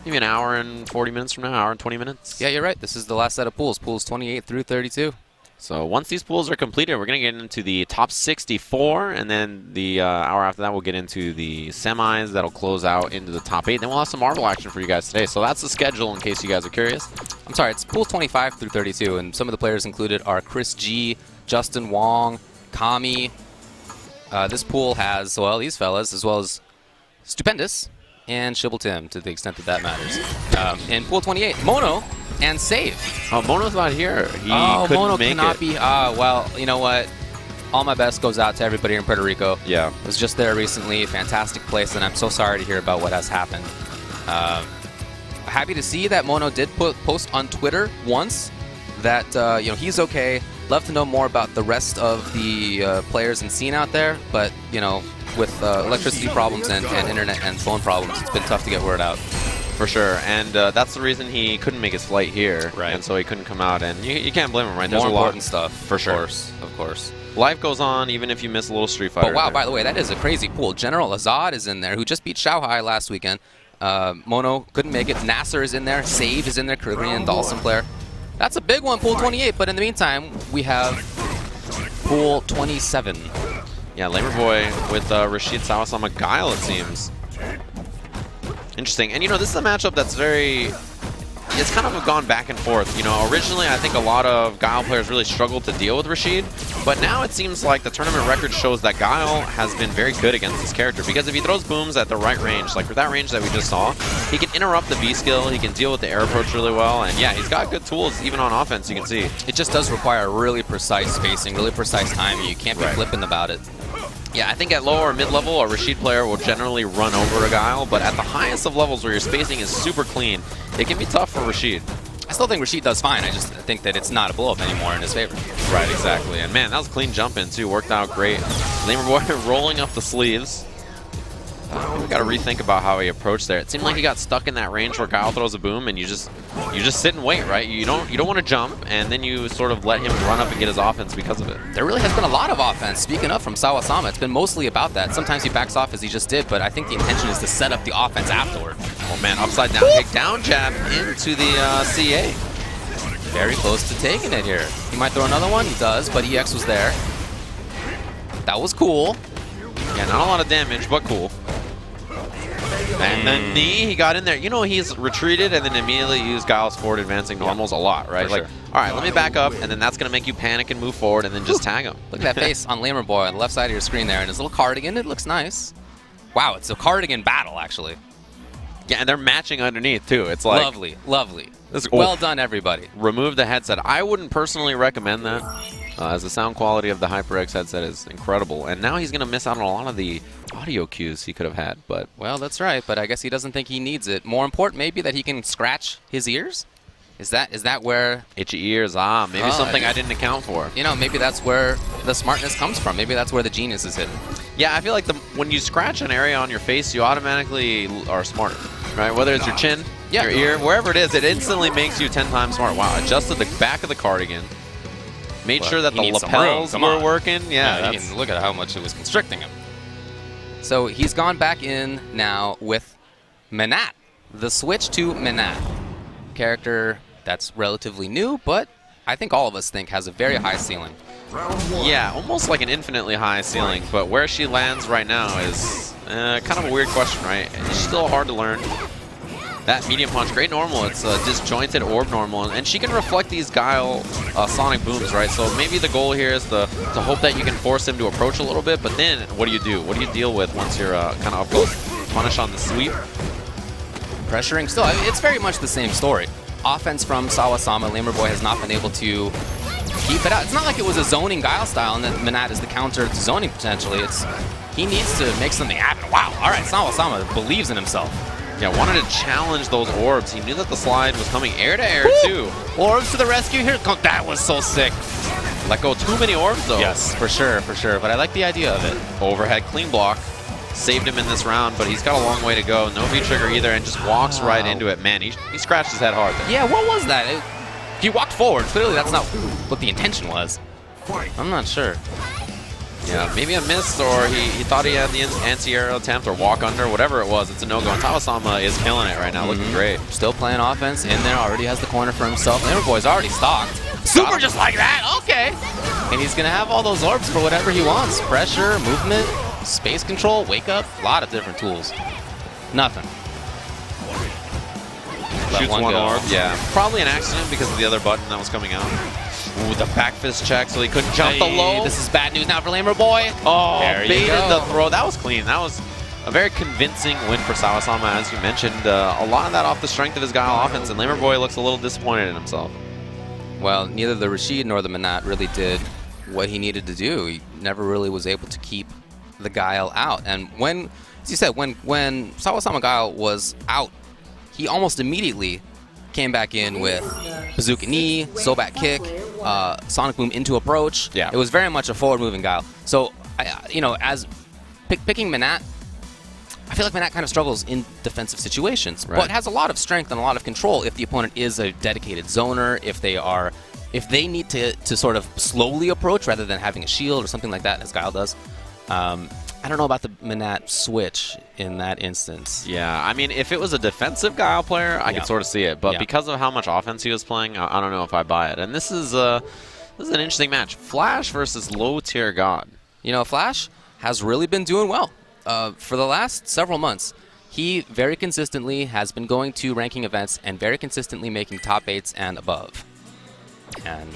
maybe an hour and 40 minutes from now, hour and 20 minutes. Yeah, you're right. This is the last set of pools, pools 28 through 32. So once these pools are completed, we're going to get into the top 64, and then the hour after that, we'll get into the semis. That'll close out into the top 8. Then we'll have some Marvel action for you guys today. So that's the schedule in case you guys are curious. I'm sorry, it's pools 25 through 32, and some of the players included are Chris G, Justin Wong, Kami. This pool has, well, these fellas, as well as Stupendous and Shibble Tim, to the extent that matters. In pool 28, Mono and Save. Oh, Mono's not here. He couldn't Mono make cannot it. be. Well, you know what? All my best goes out to everybody in Puerto Rico. Yeah. I was just there recently. Fantastic place, and I'm so sorry to hear about what has happened. Happy to see that Mono did post on Twitter once that you know, he's okay. Love to know more about the rest of the players and scene out there, but you know, with electricity problems and internet and phone problems, it's been tough to get word out. For sure, and that's the reason he couldn't make his flight here, right? And so he couldn't come out, and you can't blame him, right? There's More a important lot stuff, for sure. Of course. Life goes on, even if you miss a little Street Fighter. But wow, by the way, that is a crazy pool. General Azad is in there, who just beat Xiaohai last weekend. Mono couldn't make it. Nasser is in there. Save is in there. Korean Dawson player. That's a big one, pool 28. But in the meantime, we have pool 27. Yeah, Lamer Boy with Rashid Sawa-Sama Guile, it seems. Interesting. And, you know, this is a matchup that's it's kind of gone back and forth. You know, originally I think a lot of Guile players really struggled to deal with Rashid, but now it seems like the tournament record shows that Guile has been very good against this character, because if he throws booms at the right range, like with that range that we just saw, he can interrupt the V skill, he can deal with the air approach really well, and yeah, he's got good tools even on offense, you can see. It just does require really precise spacing, really precise timing. You can't be flippant about it. Yeah, I think at low or mid-level, a Rashid player will generally run over a Guile, but at the highest of levels where your spacing is super clean, it can be tough for Rashid. I still think Rashid does fine. I just think that it's not a blow-up anymore in his favor. Right, exactly. And man, that was a clean jump in too. Worked out great. Lamer Boy rolling up the sleeves. We got to rethink about how he approached there. It seemed like he got stuck in that range where Guile throws a boom, and you just sit and wait, right? You don't want to jump, and then you sort of let him run up and get his offense because of it. There really has been a lot of offense. Speaking of, from Sawa-Sama, it's been mostly about that. Sometimes he backs off as he just did, but I think the intention is to set up the offense afterward. Oh man, upside down kick, down jab into the CA. Very close to taking it here. He might throw another one. He does, but EX was there. That was cool. Yeah, not a lot of damage, but cool. And the knee, he got in there. You know, he's retreated and then immediately used Guile's forward advancing normals a lot, right? For Like, sure. all right, let me back up, and then that's going to make you panic and move forward and then just tag him. Look at that face on Lamer Boy on the left side of your screen there, and his little cardigan. It looks nice. Wow, it's a cardigan battle, actually. Yeah, and they're matching underneath, too. It's like... Lovely, lovely. This, well done, everybody. Remove the headset. I wouldn't personally recommend that, as the sound quality of the HyperX headset is incredible. And now he's going to miss out on a lot of the audio cues he could have had. But well, that's right, but I guess he doesn't think he needs it. More important, maybe, that he can scratch his ears? Is that where... Itchy ears, maybe something I didn't account for. You know, maybe that's where the smartness comes from. Maybe that's where the genius is hidden. Yeah, I feel like when you scratch an area on your face, you automatically are smarter, right? Whether it's your chin, your ear, wherever it is, it instantly makes you 10 times smarter. Wow, adjusted the back of the cardigan. Made sure that the lapels were working. Yeah, look at how much it was constricting him. So he's gone back in now with Menat. The switch to Menat. Character that's relatively new, but I think all of us think has a very high ceiling. Yeah, almost like an infinitely high ceiling, but where she lands right now is kind of a weird question, right? It's still hard to learn. That medium punch, great normal. It's a disjointed orb normal, and she can reflect these Guile sonic booms, right? So maybe the goal here is to hope that you can force him to approach a little bit, but then what do you do? What do you deal with once you're kind of up close? Punish on the sweep? Pressuring still. I mean, it's very much the same story. Offense from Sawa-Sama. Lamberboy has not been able to keep it out. It's not like it was a zoning Guile style and that Manat is the counter to zoning potentially. He needs to make something happen. Wow. All right, Sawa-Sama believes in himself. Yeah, wanted to challenge those orbs. He knew that the slide was coming air to air, too. Orbs to the rescue here. That was so sick. Let go too many orbs, though. Yes, for sure, for sure. But I like the idea of it. Overhead clean block. Saved him in this round, but he's got a long way to go. No V-trigger either, and just walks right into it. Man, he scratched his head hard there. Yeah, what was that? He walked forward. Clearly, that's not what the intention was. I'm not sure. Yeah, maybe a miss, or he thought he had the anti-aerial attempt, or walk under, whatever it was. It's a no-go. And Sawa-Sama is killing it right now, looking great. Still playing offense in there, already has the corner for himself. Lamberboy's already stocked. Super just like that, okay. And he's going to have all those orbs for whatever he wants. Pressure, movement, space control, wake up, a lot of different tools. Nothing. Shoots one orb, yeah. Probably an accident because of the other button that was coming out. Ooh, the back fist check, so he couldn't jump the low. This is bad news now for Lamberboy. Oh, there baited you go. the throw. That was clean. That was a very convincing win for Sawa-Sama, as you mentioned. A lot of that off the strength of his Guile offense, and Lamberboy looks a little disappointed in himself. Well, neither the Rashid nor the Manat really did what he needed to do. He never really was able to keep the Guile out. And when, as you said, when Sawa-Sama Guile was out, he almost immediately came back in with bazooka knee, so-back kick, sonic boom into approach. Yeah. It was very much a forward-moving Guile. So, as picking Manat, I feel like Manat kind of struggles in defensive situations, but has a lot of strength and a lot of control if the opponent is a dedicated zoner, if they need to sort of slowly approach rather than having a shield or something like that, as Guile does. I don't know about the Manat switch in that instance. Yeah, I mean, if it was a defensive Guile player, I could sort of see it. But because of how much offense he was playing, I don't know if I buy it. And this is an interesting match. Flash versus low-tier God. You know, Flash has really been doing well for the last several months. He very consistently has been going to ranking events and very consistently making top 8s and above. And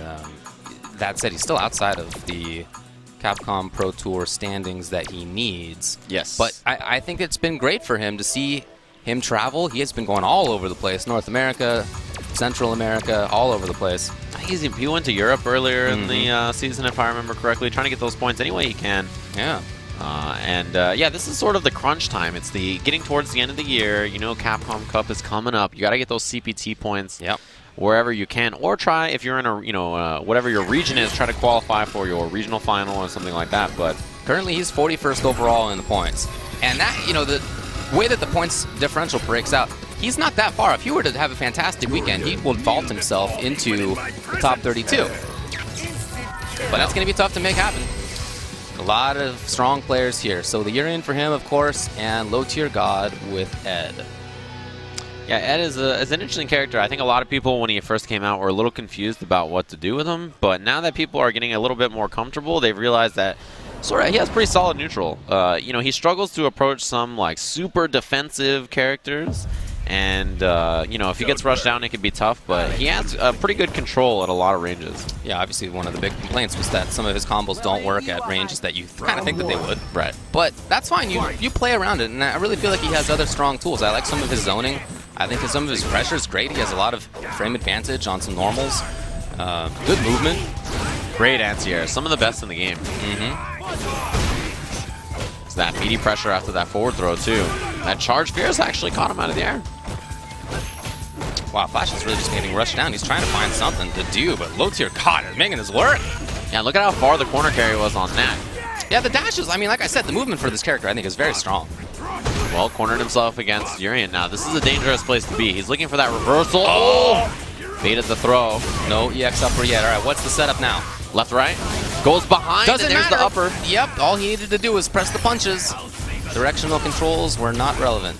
that said, he's still outside of the Capcom Pro Tour standings that he needs. Yes. But I think it's been great for him to see him travel. He has been going all over the place. North America, Central America, all over the place. Easy. He went to Europe earlier in the season, if I remember correctly, trying to get those points any way he can. Yeah. Yeah, this is sort of the crunch time. It's the getting towards the end of the year. You know, Capcom Cup is coming up. You got to get those CPT points. Yep. Wherever you can, or try, if you're in a, whatever your region is, try to qualify for your regional final or something like that. But currently he's 41st overall in the points. And that, the way that the points differential breaks out, he's not that far. If he were to have a fantastic weekend, he will vault himself into the top 32. But that's going to be tough to make happen. A lot of strong players here. So the year in for him, of course, and low-tier God with Ed. Yeah, Ed is an interesting character. I think a lot of people, when he first came out, were a little confused about what to do with him. But now that people are getting a little bit more comfortable, they've realized that he has pretty solid neutral. He struggles to approach some super defensive characters. And, if he gets rushed down, it can be tough. But he has pretty good control at a lot of ranges. Yeah, obviously one of the big complaints was that some of his combos don't work at ranges that you kind of think that they would. Right. But that's fine. You play around it. And I really feel like he has other strong tools. I like some of his zoning. I think some of his pressure is great. He has a lot of frame advantage on some normals. Good movement. Great anti-air. Some of the best in the game. It's that meaty pressure after that forward throw, too. That charge Fierce actually caught him out of the air. Wow, Flash is really just getting rushed down. He's trying to find something to do, but low tier God is making his work. Yeah, look at how far the corner carry was on that. Yeah, the dashes, like I said, the movement for this character I think is very strong. Well, cornered himself against Urian. Now, this is a dangerous place to be. He's looking for that reversal. Oh! Baited the throw. No EX upper yet. All right, what's the setup now? Left, right. Goes behind, Doesn't matter. The upper. Yep, all he needed to do was press the punches. Directional controls were not relevant.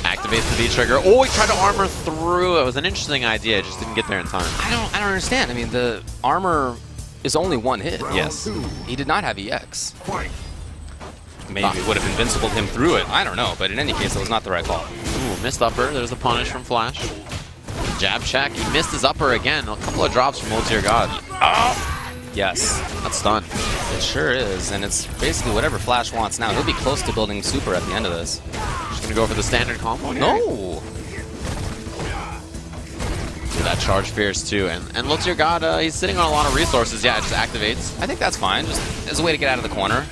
Activates the V-trigger. Oh, he tried to armor through. It was an interesting idea. Just didn't get there in time. I don't understand. I mean, the armor is only one hit. Yes. He did not have EX. maybe would have invincibled him through it. I don't know, but in any case, it was not the right call. Ooh, missed upper. There's a punish from Flash. Jab check. He missed his upper again. A couple of drops from Low-Tier God. Oh! Yes. That's stun. It sure is, and it's basically whatever Flash wants now. He'll be close to building super at the end of this. Just going to go for the standard combo here. No! That charge fierce too, and Low-Tier God, he's sitting on a lot of resources. Yeah, it just activates. I think that's fine, just as a way to get out of the corner.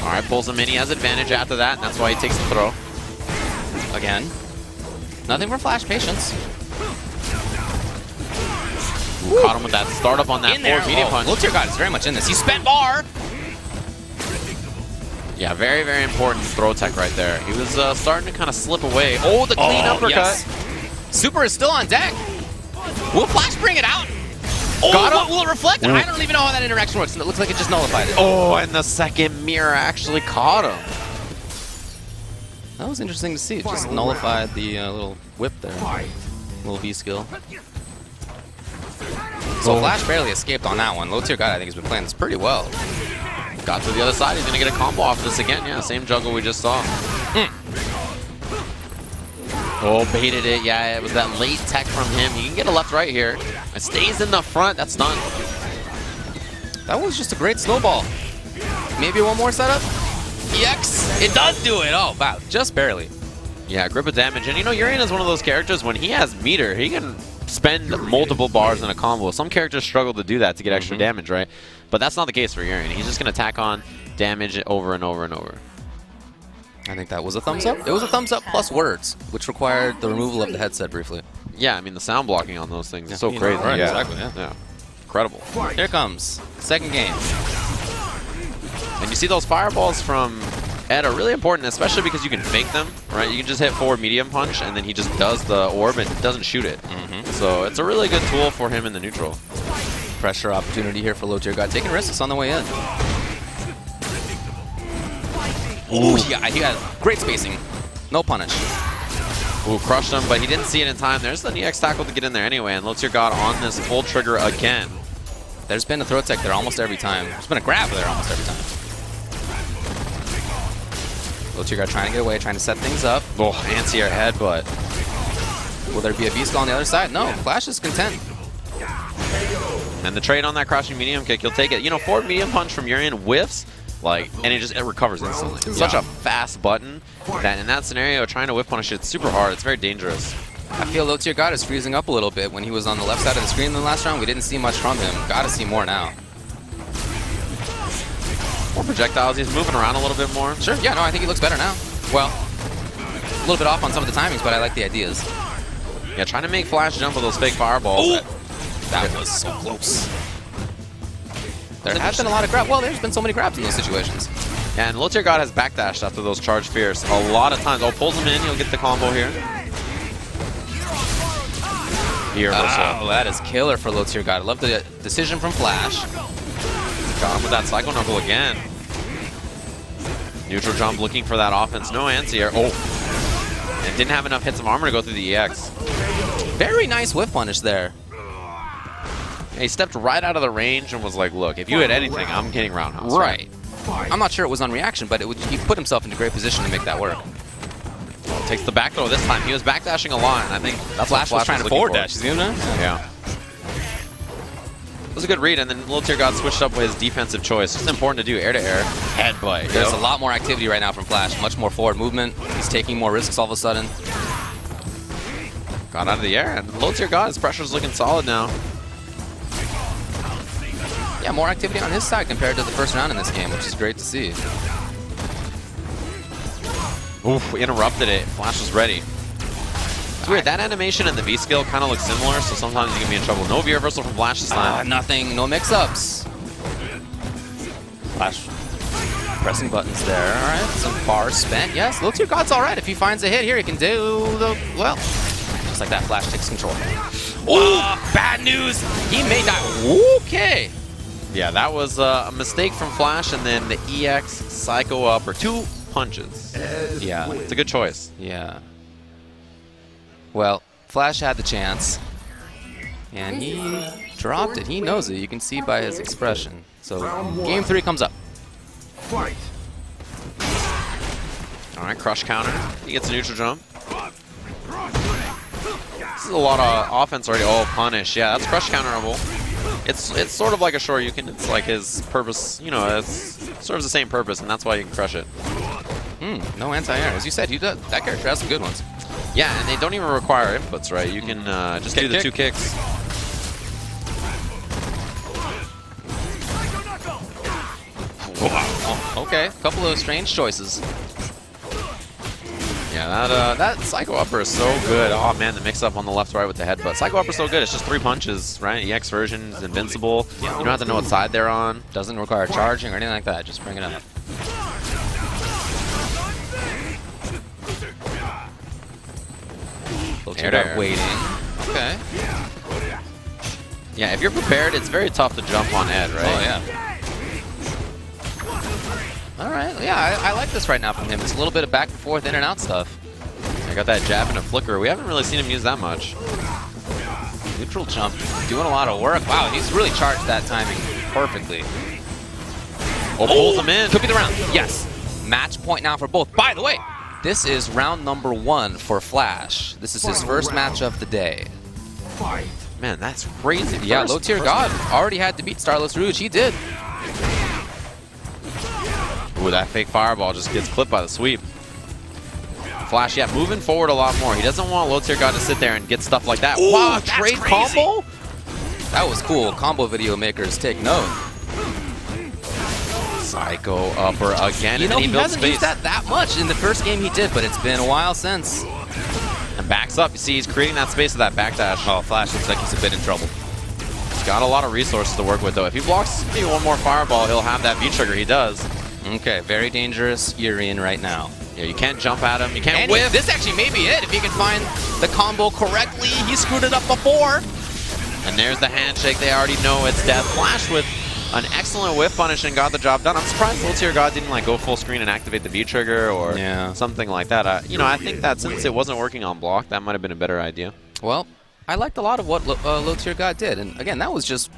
All right, pulls him in. He has advantage after that, and that's why he takes the throw. Again. Nothing for Flash patience. Ooh, caught him with that startup on that forward medium punch. Low-Tier God is very much in this. He spent bar! Yeah, very, very important throw tech right there. He was starting to kind of slip away. Oh, the clean uppercut. Yes. Super is still on deck. Will Flash bring it out? Oh, Got him. Will it reflect? I don't even know how that interaction works. It looks like it just nullified it. Oh, and the second mirror actually caught him. That was interesting to see. It just nullified the little whip there. Little V skill. So Flash barely escaped on that one. Low-Tier God, I think, has been playing this pretty well. Got to the other side. He's going to get a combo off this again. Yeah, same juggle we just saw. Oh, baited it. Yeah, it was that late tech from him. He can get a left-right here. It stays in the front. That's done. That was just a great snowball. Maybe one more setup? EX! It does do it! Oh, wow. Just barely. Yeah, grip of damage. And you know, Urian is one of those characters, when he has meter, he can spend multiple bars in a combo. Some characters struggle to do that to get extra damage, right? But that's not the case for Urian. He's just going to tack on damage over and over and over. I think that was a thumbs up. It was a thumbs up plus words, which required the removal of the headset briefly. Yeah, I mean, the sound blocking on those things is so crazy. Right, yeah. exactly, Yeah. Incredible. Here comes second game. And you see those fireballs from Ed are really important, especially because you can fake them, right? You can just hit forward medium punch, and then he just does the orb and doesn't shoot it. So it's a really good tool for him in the neutral. Pressure opportunity here for Low-Tier God. Taking risks on the way in. Ooh, he got great spacing. No punish. Ooh, crushed him, but he didn't see it in time. There's the EX tackle to get in there anyway, and Low-Tier God on this full trigger again. There's been a throw tech there almost every time. There's been a grab there almost every time. Low-Tier God trying to get away, trying to set things up. Oh, anti-air headbutt. Will there be a V-Skull on the other side? No, Flash is content. And the trade on that crouching medium kick, you'll take it. You know, forward medium punch from Urian whiffs, like, and it recovers instantly. It's such a fast button that in that scenario, trying to whiff punish it's super hard. It's very dangerous. I feel Low-Tier God is freezing up a little bit. When he was on the left side of the screen in the last round, we didn't see much from him. Gotta see more now. More projectiles. He's moving around a little bit more. Sure, yeah, no, I think he looks better now. Well, a little bit off on some of the timings, but I like the ideas. Yeah, trying to make Flash jump with those fake fireballs. That was so close. There has been a lot of grab. Well, there's been so many grabs in those situations. Yeah, and Low-Tier God has backdashed after those charge fierce a lot of times. Oh, pulls him in. He'll get the combo here. Oh, that is killer for Low-Tier God. I love the decision from Flash. Got him with that Psycho Knuckle again. Neutral jump looking for that offense. No anti-air. Oh. And didn't have enough hits of armor to go through the EX. Very nice whiff punish there. Yeah, he stepped right out of the range and was like, look, if you hit anything, I'm getting roundhouse. Right. I'm not sure it was on reaction, but he put himself into great position to make that work. Well, takes the back throw this time. He was backdashing a lot, and I think that's Flash was trying to forward dash. You see him now? Yeah. It was a good read, and then Low-Tier God switched up with his defensive choice. It's important to do air-to-air headbutt. There's a lot more activity right now from Flash. Much more forward movement. He's taking more risks all of a sudden. Got out of the air, and Low-Tier God, his pressure's looking solid now. Yeah, more activity on his side compared to the first round in this game, which is great to see. Oof, interrupted it. Flash was ready. It's weird, that animation and the V skill kind of look similar, so sometimes you can be in trouble. No V reversal from Flash this time. Nothing, no mix-ups. Flash pressing buttons there. All right, some bars spent. Yes, Low-Tier God's all right. If he finds a hit here, he can do the, well, just like that, Flash takes control. Oh, bad news. He may die. Okay. Yeah, that was a mistake from Flash, and then the EX Psycho up, or 2 punches. Yeah. It's a good choice. Yeah. Well, Flash had the chance, and he dropped it. He knows it. You can see by his expression. So, game 3 comes up. Fight. All right, crush counter. He gets a neutral jump. This is a lot of offense already. Oh, punish. Yeah, that's crush counterable. It's sort of like a short. It's like his purpose. You know, it serves the same purpose, and that's why you can crush it. No anti-air. As you said, that character has some good ones. Yeah, and they don't even require inputs, right? You can just do the 2 kicks. Oh, okay, a couple of strange choices. Yeah, that Psycho Upper is so good. Oh man, the mix-up on the left-right with the headbutt. Psycho Upper is so good. It's just 3 punches, right? EX version is invincible. You don't have to know what side they're on. Doesn't require charging or anything like that. Just bring it up. Waiting. Okay. Yeah, if you're prepared, it's very tough to jump on Ed, right? Oh, yeah. All right. Yeah, I like this right now from him. It's a little bit of back and forth, in and out stuff. I got that jab and a flicker. We haven't really seen him use that much. Neutral jump, doing a lot of work. Wow, he's really charged that timing perfectly. Oh, pulls him in. Could be the round. Yes. Match point now for both. By the way, this is round number 1 for Flash. This is his first match of the day. Fight. Man, that's crazy. Yeah, low tier God already had to beat Starless Rouge. He did. Ooh, that fake fireball just gets clipped by the sweep. Flash, yeah, moving forward a lot more. He doesn't want low tier God to sit there and get stuff like that. Ooh, wow, that's trade crazy. combo? That was cool. Combo video makers take note. Psycho Upper again, You and know, then he builds hasn't space. used that much. In the first game he did, but it's been a while since. And backs up. You see, he's creating that space with that backdash. Oh, Flash looks like he's a bit in trouble. He's got a lot of resources to work with, though. If he blocks maybe one more fireball, he'll have that V-trigger. He does. Okay, very dangerous Urian right now. Yeah, you can't jump at him. You can't And whiff. this actually may be it. If he can find the combo correctly, he screwed it up before. And there's the handshake. They already know it's death. Flash with an excellent whiff punish and got the job done. I'm surprised low tier God didn't like go full screen and activate the V-trigger or something like that. You know, I think that since it wasn't working on block, that might have been a better idea. Well, I liked a lot of what low tier God did. And again, that was just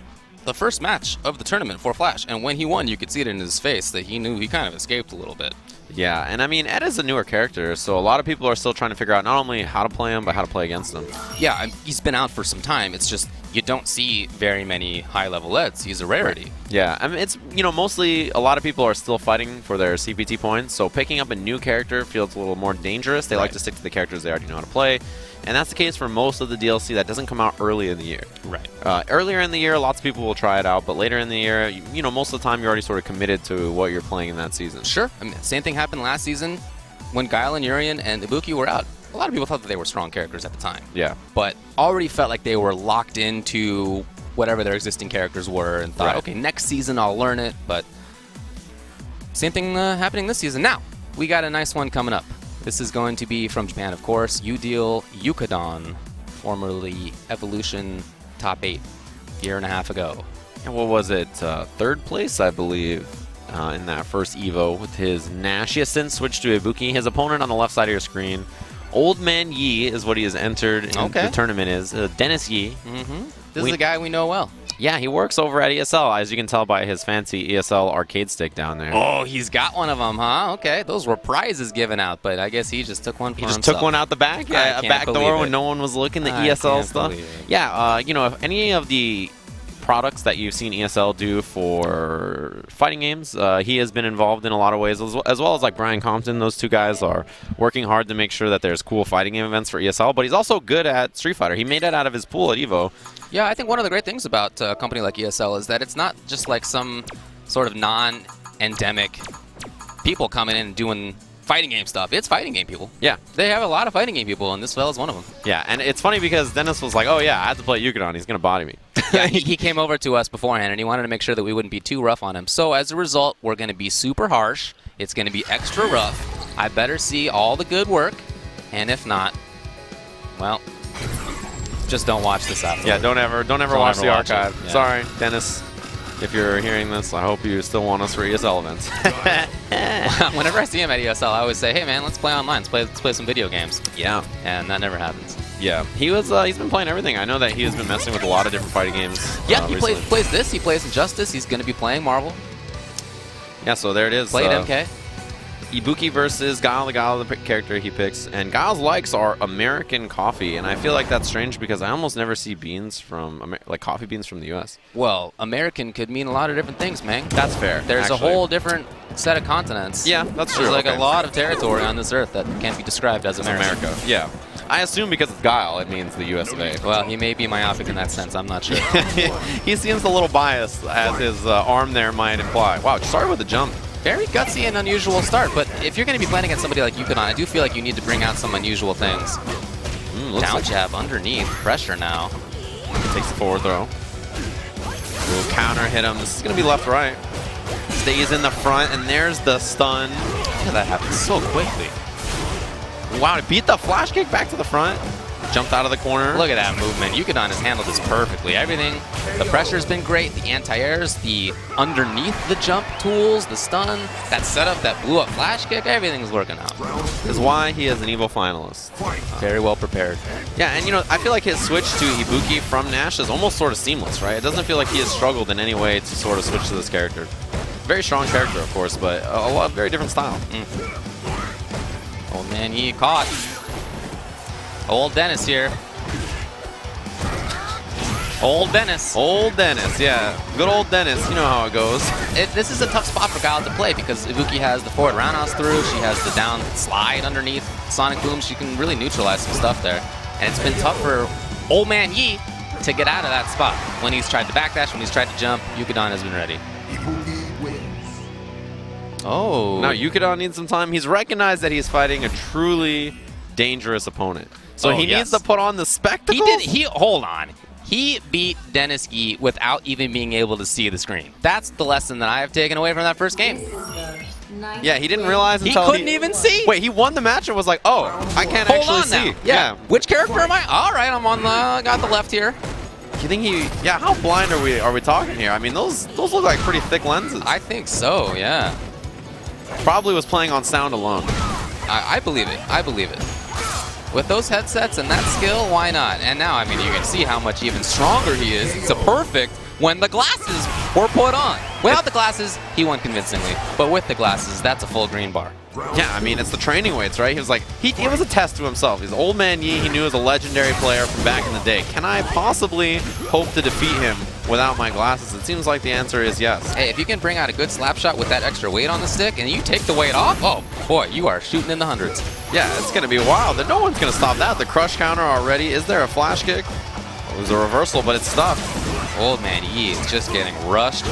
the first match of the tournament for Flash. And when he won, you could see it in his face that he knew he kind of escaped a little bit. Yeah, and I mean, Ed is a newer character, so a lot of people are still trying to figure out not only how to play him, but how to play against him. Yeah, he's been out for some time. It's just you don't see very many high-level Eds. He's a rarity. Yeah, I mean, it's, you know, mostly a lot of people are still fighting for their CPT points, so picking up a new character feels a little more dangerous. They like to stick to the characters they already know how to play, and that's the case for most of the DLC that doesn't come out early in the year. Right. Earlier in the year, lots of people will try it out, but later in the year, you know, most of the time you're already sort of committed to what you're playing in that season. Sure. I mean, same thing happened last season when Guile and Urian and Ibuki were out. A lot of people thought that they were strong characters at the time. Yeah. But already felt like they were locked into whatever their existing characters were and thought, okay, next season I'll learn it. But same thing happening this season. Now, we got a nice one coming up. This is going to be from Japan, of course. U-Deal Yuka Don, formerly Evolution Top 8, year and a half ago. And what was it? 3rd place, I believe, in that first Evo with his Nash. He has since switched to Ibuki. His opponent on the left side of your screen, Old Man Yi, is what he has entered in the tournament is. Dennis Yi. This is a guy we know well. Yeah, he works over at ESL, as you can tell by his fancy ESL arcade stick down there. Oh, he's got one of them, huh? Okay, those were prizes given out, but I guess he just took one for himself. He just took one out the back? Yeah, a back door when no one was looking, the ESL stuff. Yeah, you know, if any of the products that you've seen ESL do for fighting games, he has been involved in a lot of ways, as well as like Brian Compton. Those two guys are working hard to make sure that there's cool fighting game events for ESL, but he's also good at Street Fighter. He made it out of his pool at EVO. Yeah, I think one of the great things about a company like ESL is that it's not just like some sort of non-endemic people coming in and doing fighting game stuff. It's fighting game people. Yeah. They have a lot of fighting game people, and this fella's one of them. Yeah, and it's funny because Dennis was like, oh yeah, I had to play Yuka Don. He's going to body me. Yeah, he came over to us beforehand, and he wanted to make sure that we wouldn't be too rough on him. So as a result, we're going to be super harsh. It's going to be extra rough. I better see all the good work, and if not, well, just don't watch this after. Yeah, don't ever watch the archive. Yeah. Sorry, Dennis, if you're hearing this, I hope you still want us for ESL events. Whenever I see him at ESL, I always say, hey man, let's play online. Let's play some video games. Yeah. And that never happens. Yeah, he's been playing everything. I know that he has been messing with a lot of different fighting games. Yeah, he plays this. He plays Injustice. He's going to be playing Marvel. Yeah, so there it is. Played MK. Ibuki versus Guile, the character he picks. And Guile's likes are American coffee, and I feel like that's strange because I almost never see beans from, like coffee beans from the U.S. Well, American could mean a lot of different things, man. That's fair. There's actually. a whole different set of continents. Yeah, that's true. There's like okay. a lot of territory on this earth that can't be described as America. Yeah. I assume because it's Guile, it means the U.S. of A. Well, he may be myopic in that sense. I'm not sure. He seems a little biased, as his arm there might imply. Wow, sorry with the jump. Very gutsy and unusual start, but if you're going to be playing against somebody like Yuka Don, I do feel like you need to bring out some unusual things. Down Like jab underneath, pressure now. takes the forward throw. Will counter hit him. This is going to be left-right. Stays in the front, and there's the stun. Look at that happen so quickly. Wow, to beat the flash kick back to the front. Jumped out of the corner. Look at that movement. Yuka Don has handled this perfectly. Everything, the pressure's been great. The anti-airs, the underneath the jump tools, the stun, that setup, that blew up flash kick, everything's working out. This is why he is an Evo finalist. Very well prepared. Yeah, and you know, I feel like his switch to Ibuki from Nash is almost sort of seamless, right? It doesn't feel like he has struggled in any way to sort of switch to this character. Very strong character, of course, but a very different style. Old man, he caught. Old Dennis here. Old Dennis. Old Dennis, yeah. Good old Dennis. You know how it goes. This is a tough spot for Guile to play because Ibuki has the forward roundhouse through. She has the down slide underneath Sonic Boom. She can really neutralize some stuff there. And it's been tough for Old Man Yi to get out of that spot. When he's tried to backdash, when he's tried to jump, Yuka Don has been ready. Ibuki wins. Oh. Now, Yuka Don needs some time. He's recognized that he's fighting a truly dangerous opponent. So he needs to put on the spectacles? Hold on. He beat Dennis Yi without even being able to see the screen. That's the lesson that I have taken away from that first game. Yeah, he didn't realize He until couldn't even see. Wait, he won the match and was like, oh, I can't Hold actually on see. now. Yeah. Which character am I? All right, I'm on the, got the left here. You think yeah, how blind are we talking here? I mean, those look like pretty thick lenses. I think so, yeah. Probably was playing on sound alone. I believe it. I believe it. With those headsets and that skill, why not? And now, I mean, you can see how much even stronger he is. It's a perfect when the glasses were put on. Without the glasses, he won convincingly. But with the glasses, that's a full green bar. Yeah, I mean, it's the training weights, right? He was like, it was a test to himself. He's Old Man Yi. He knew as a legendary player from back in the day. Can I possibly hope to defeat him without my glasses? It seems like the answer is yes. Hey, if you can bring out a good slap shot with that extra weight on the stick and you take the weight off, oh, boy, you are shooting in the hundreds. Yeah, it's going to be wild. No one's going to stop that. The crush counter already. Is there a flash kick? It was a reversal, but it's stuck. Old Man Yi is just getting rushed.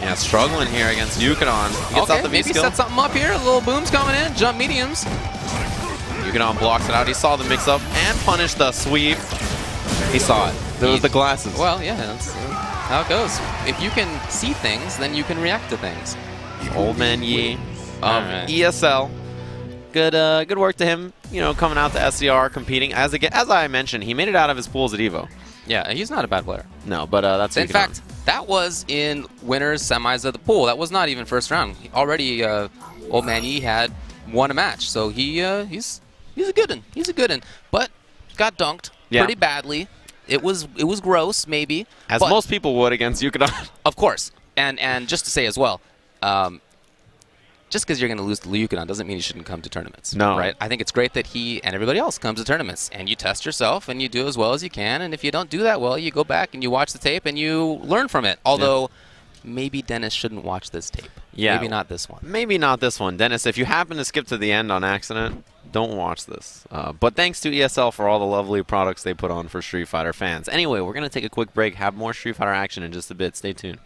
Yeah, struggling here against Yuka Don. He gets out the maybe V-skill. set something up here. Little booms coming in, jump mediums. Yuka Don blocks it out. He saw the mix-up and punished the sweep. He saw it. There was the glasses. Well, yeah, that's how it goes. If you can see things, then you can react to things. Old Man Yi of Alright. ESL. Good work to him. You know, coming out to SCR, competing. As I mentioned, he made it out of his pools at Evo. Yeah, he's not a bad player. No, but that's In Yuka fact, Don. that was in winners semis of the pool. That was not even first round. Already, Old Man Yi had won a match, so he's a good one. He's a good one, but got dunked pretty badly. It was gross, maybe. As most people would against Yuka Don. Of course, and just to say as well, just because you're going to lose to Yuka Don doesn't mean you shouldn't come to tournaments. No. Right? I think it's great that he and everybody else comes to tournaments, and you test yourself, and you do as well as you can, and if you don't do that well, you go back and you watch the tape, and you learn from it. Although, maybe Dennis shouldn't watch this tape. Yeah. Maybe not this one. Maybe not this one. Dennis, if you happen to skip to the end on accident, don't watch this. But thanks to ESL for all the lovely products they put on for Street Fighter fans. Anyway, we're going to take a quick break, have more Street Fighter action in just a bit. Stay tuned.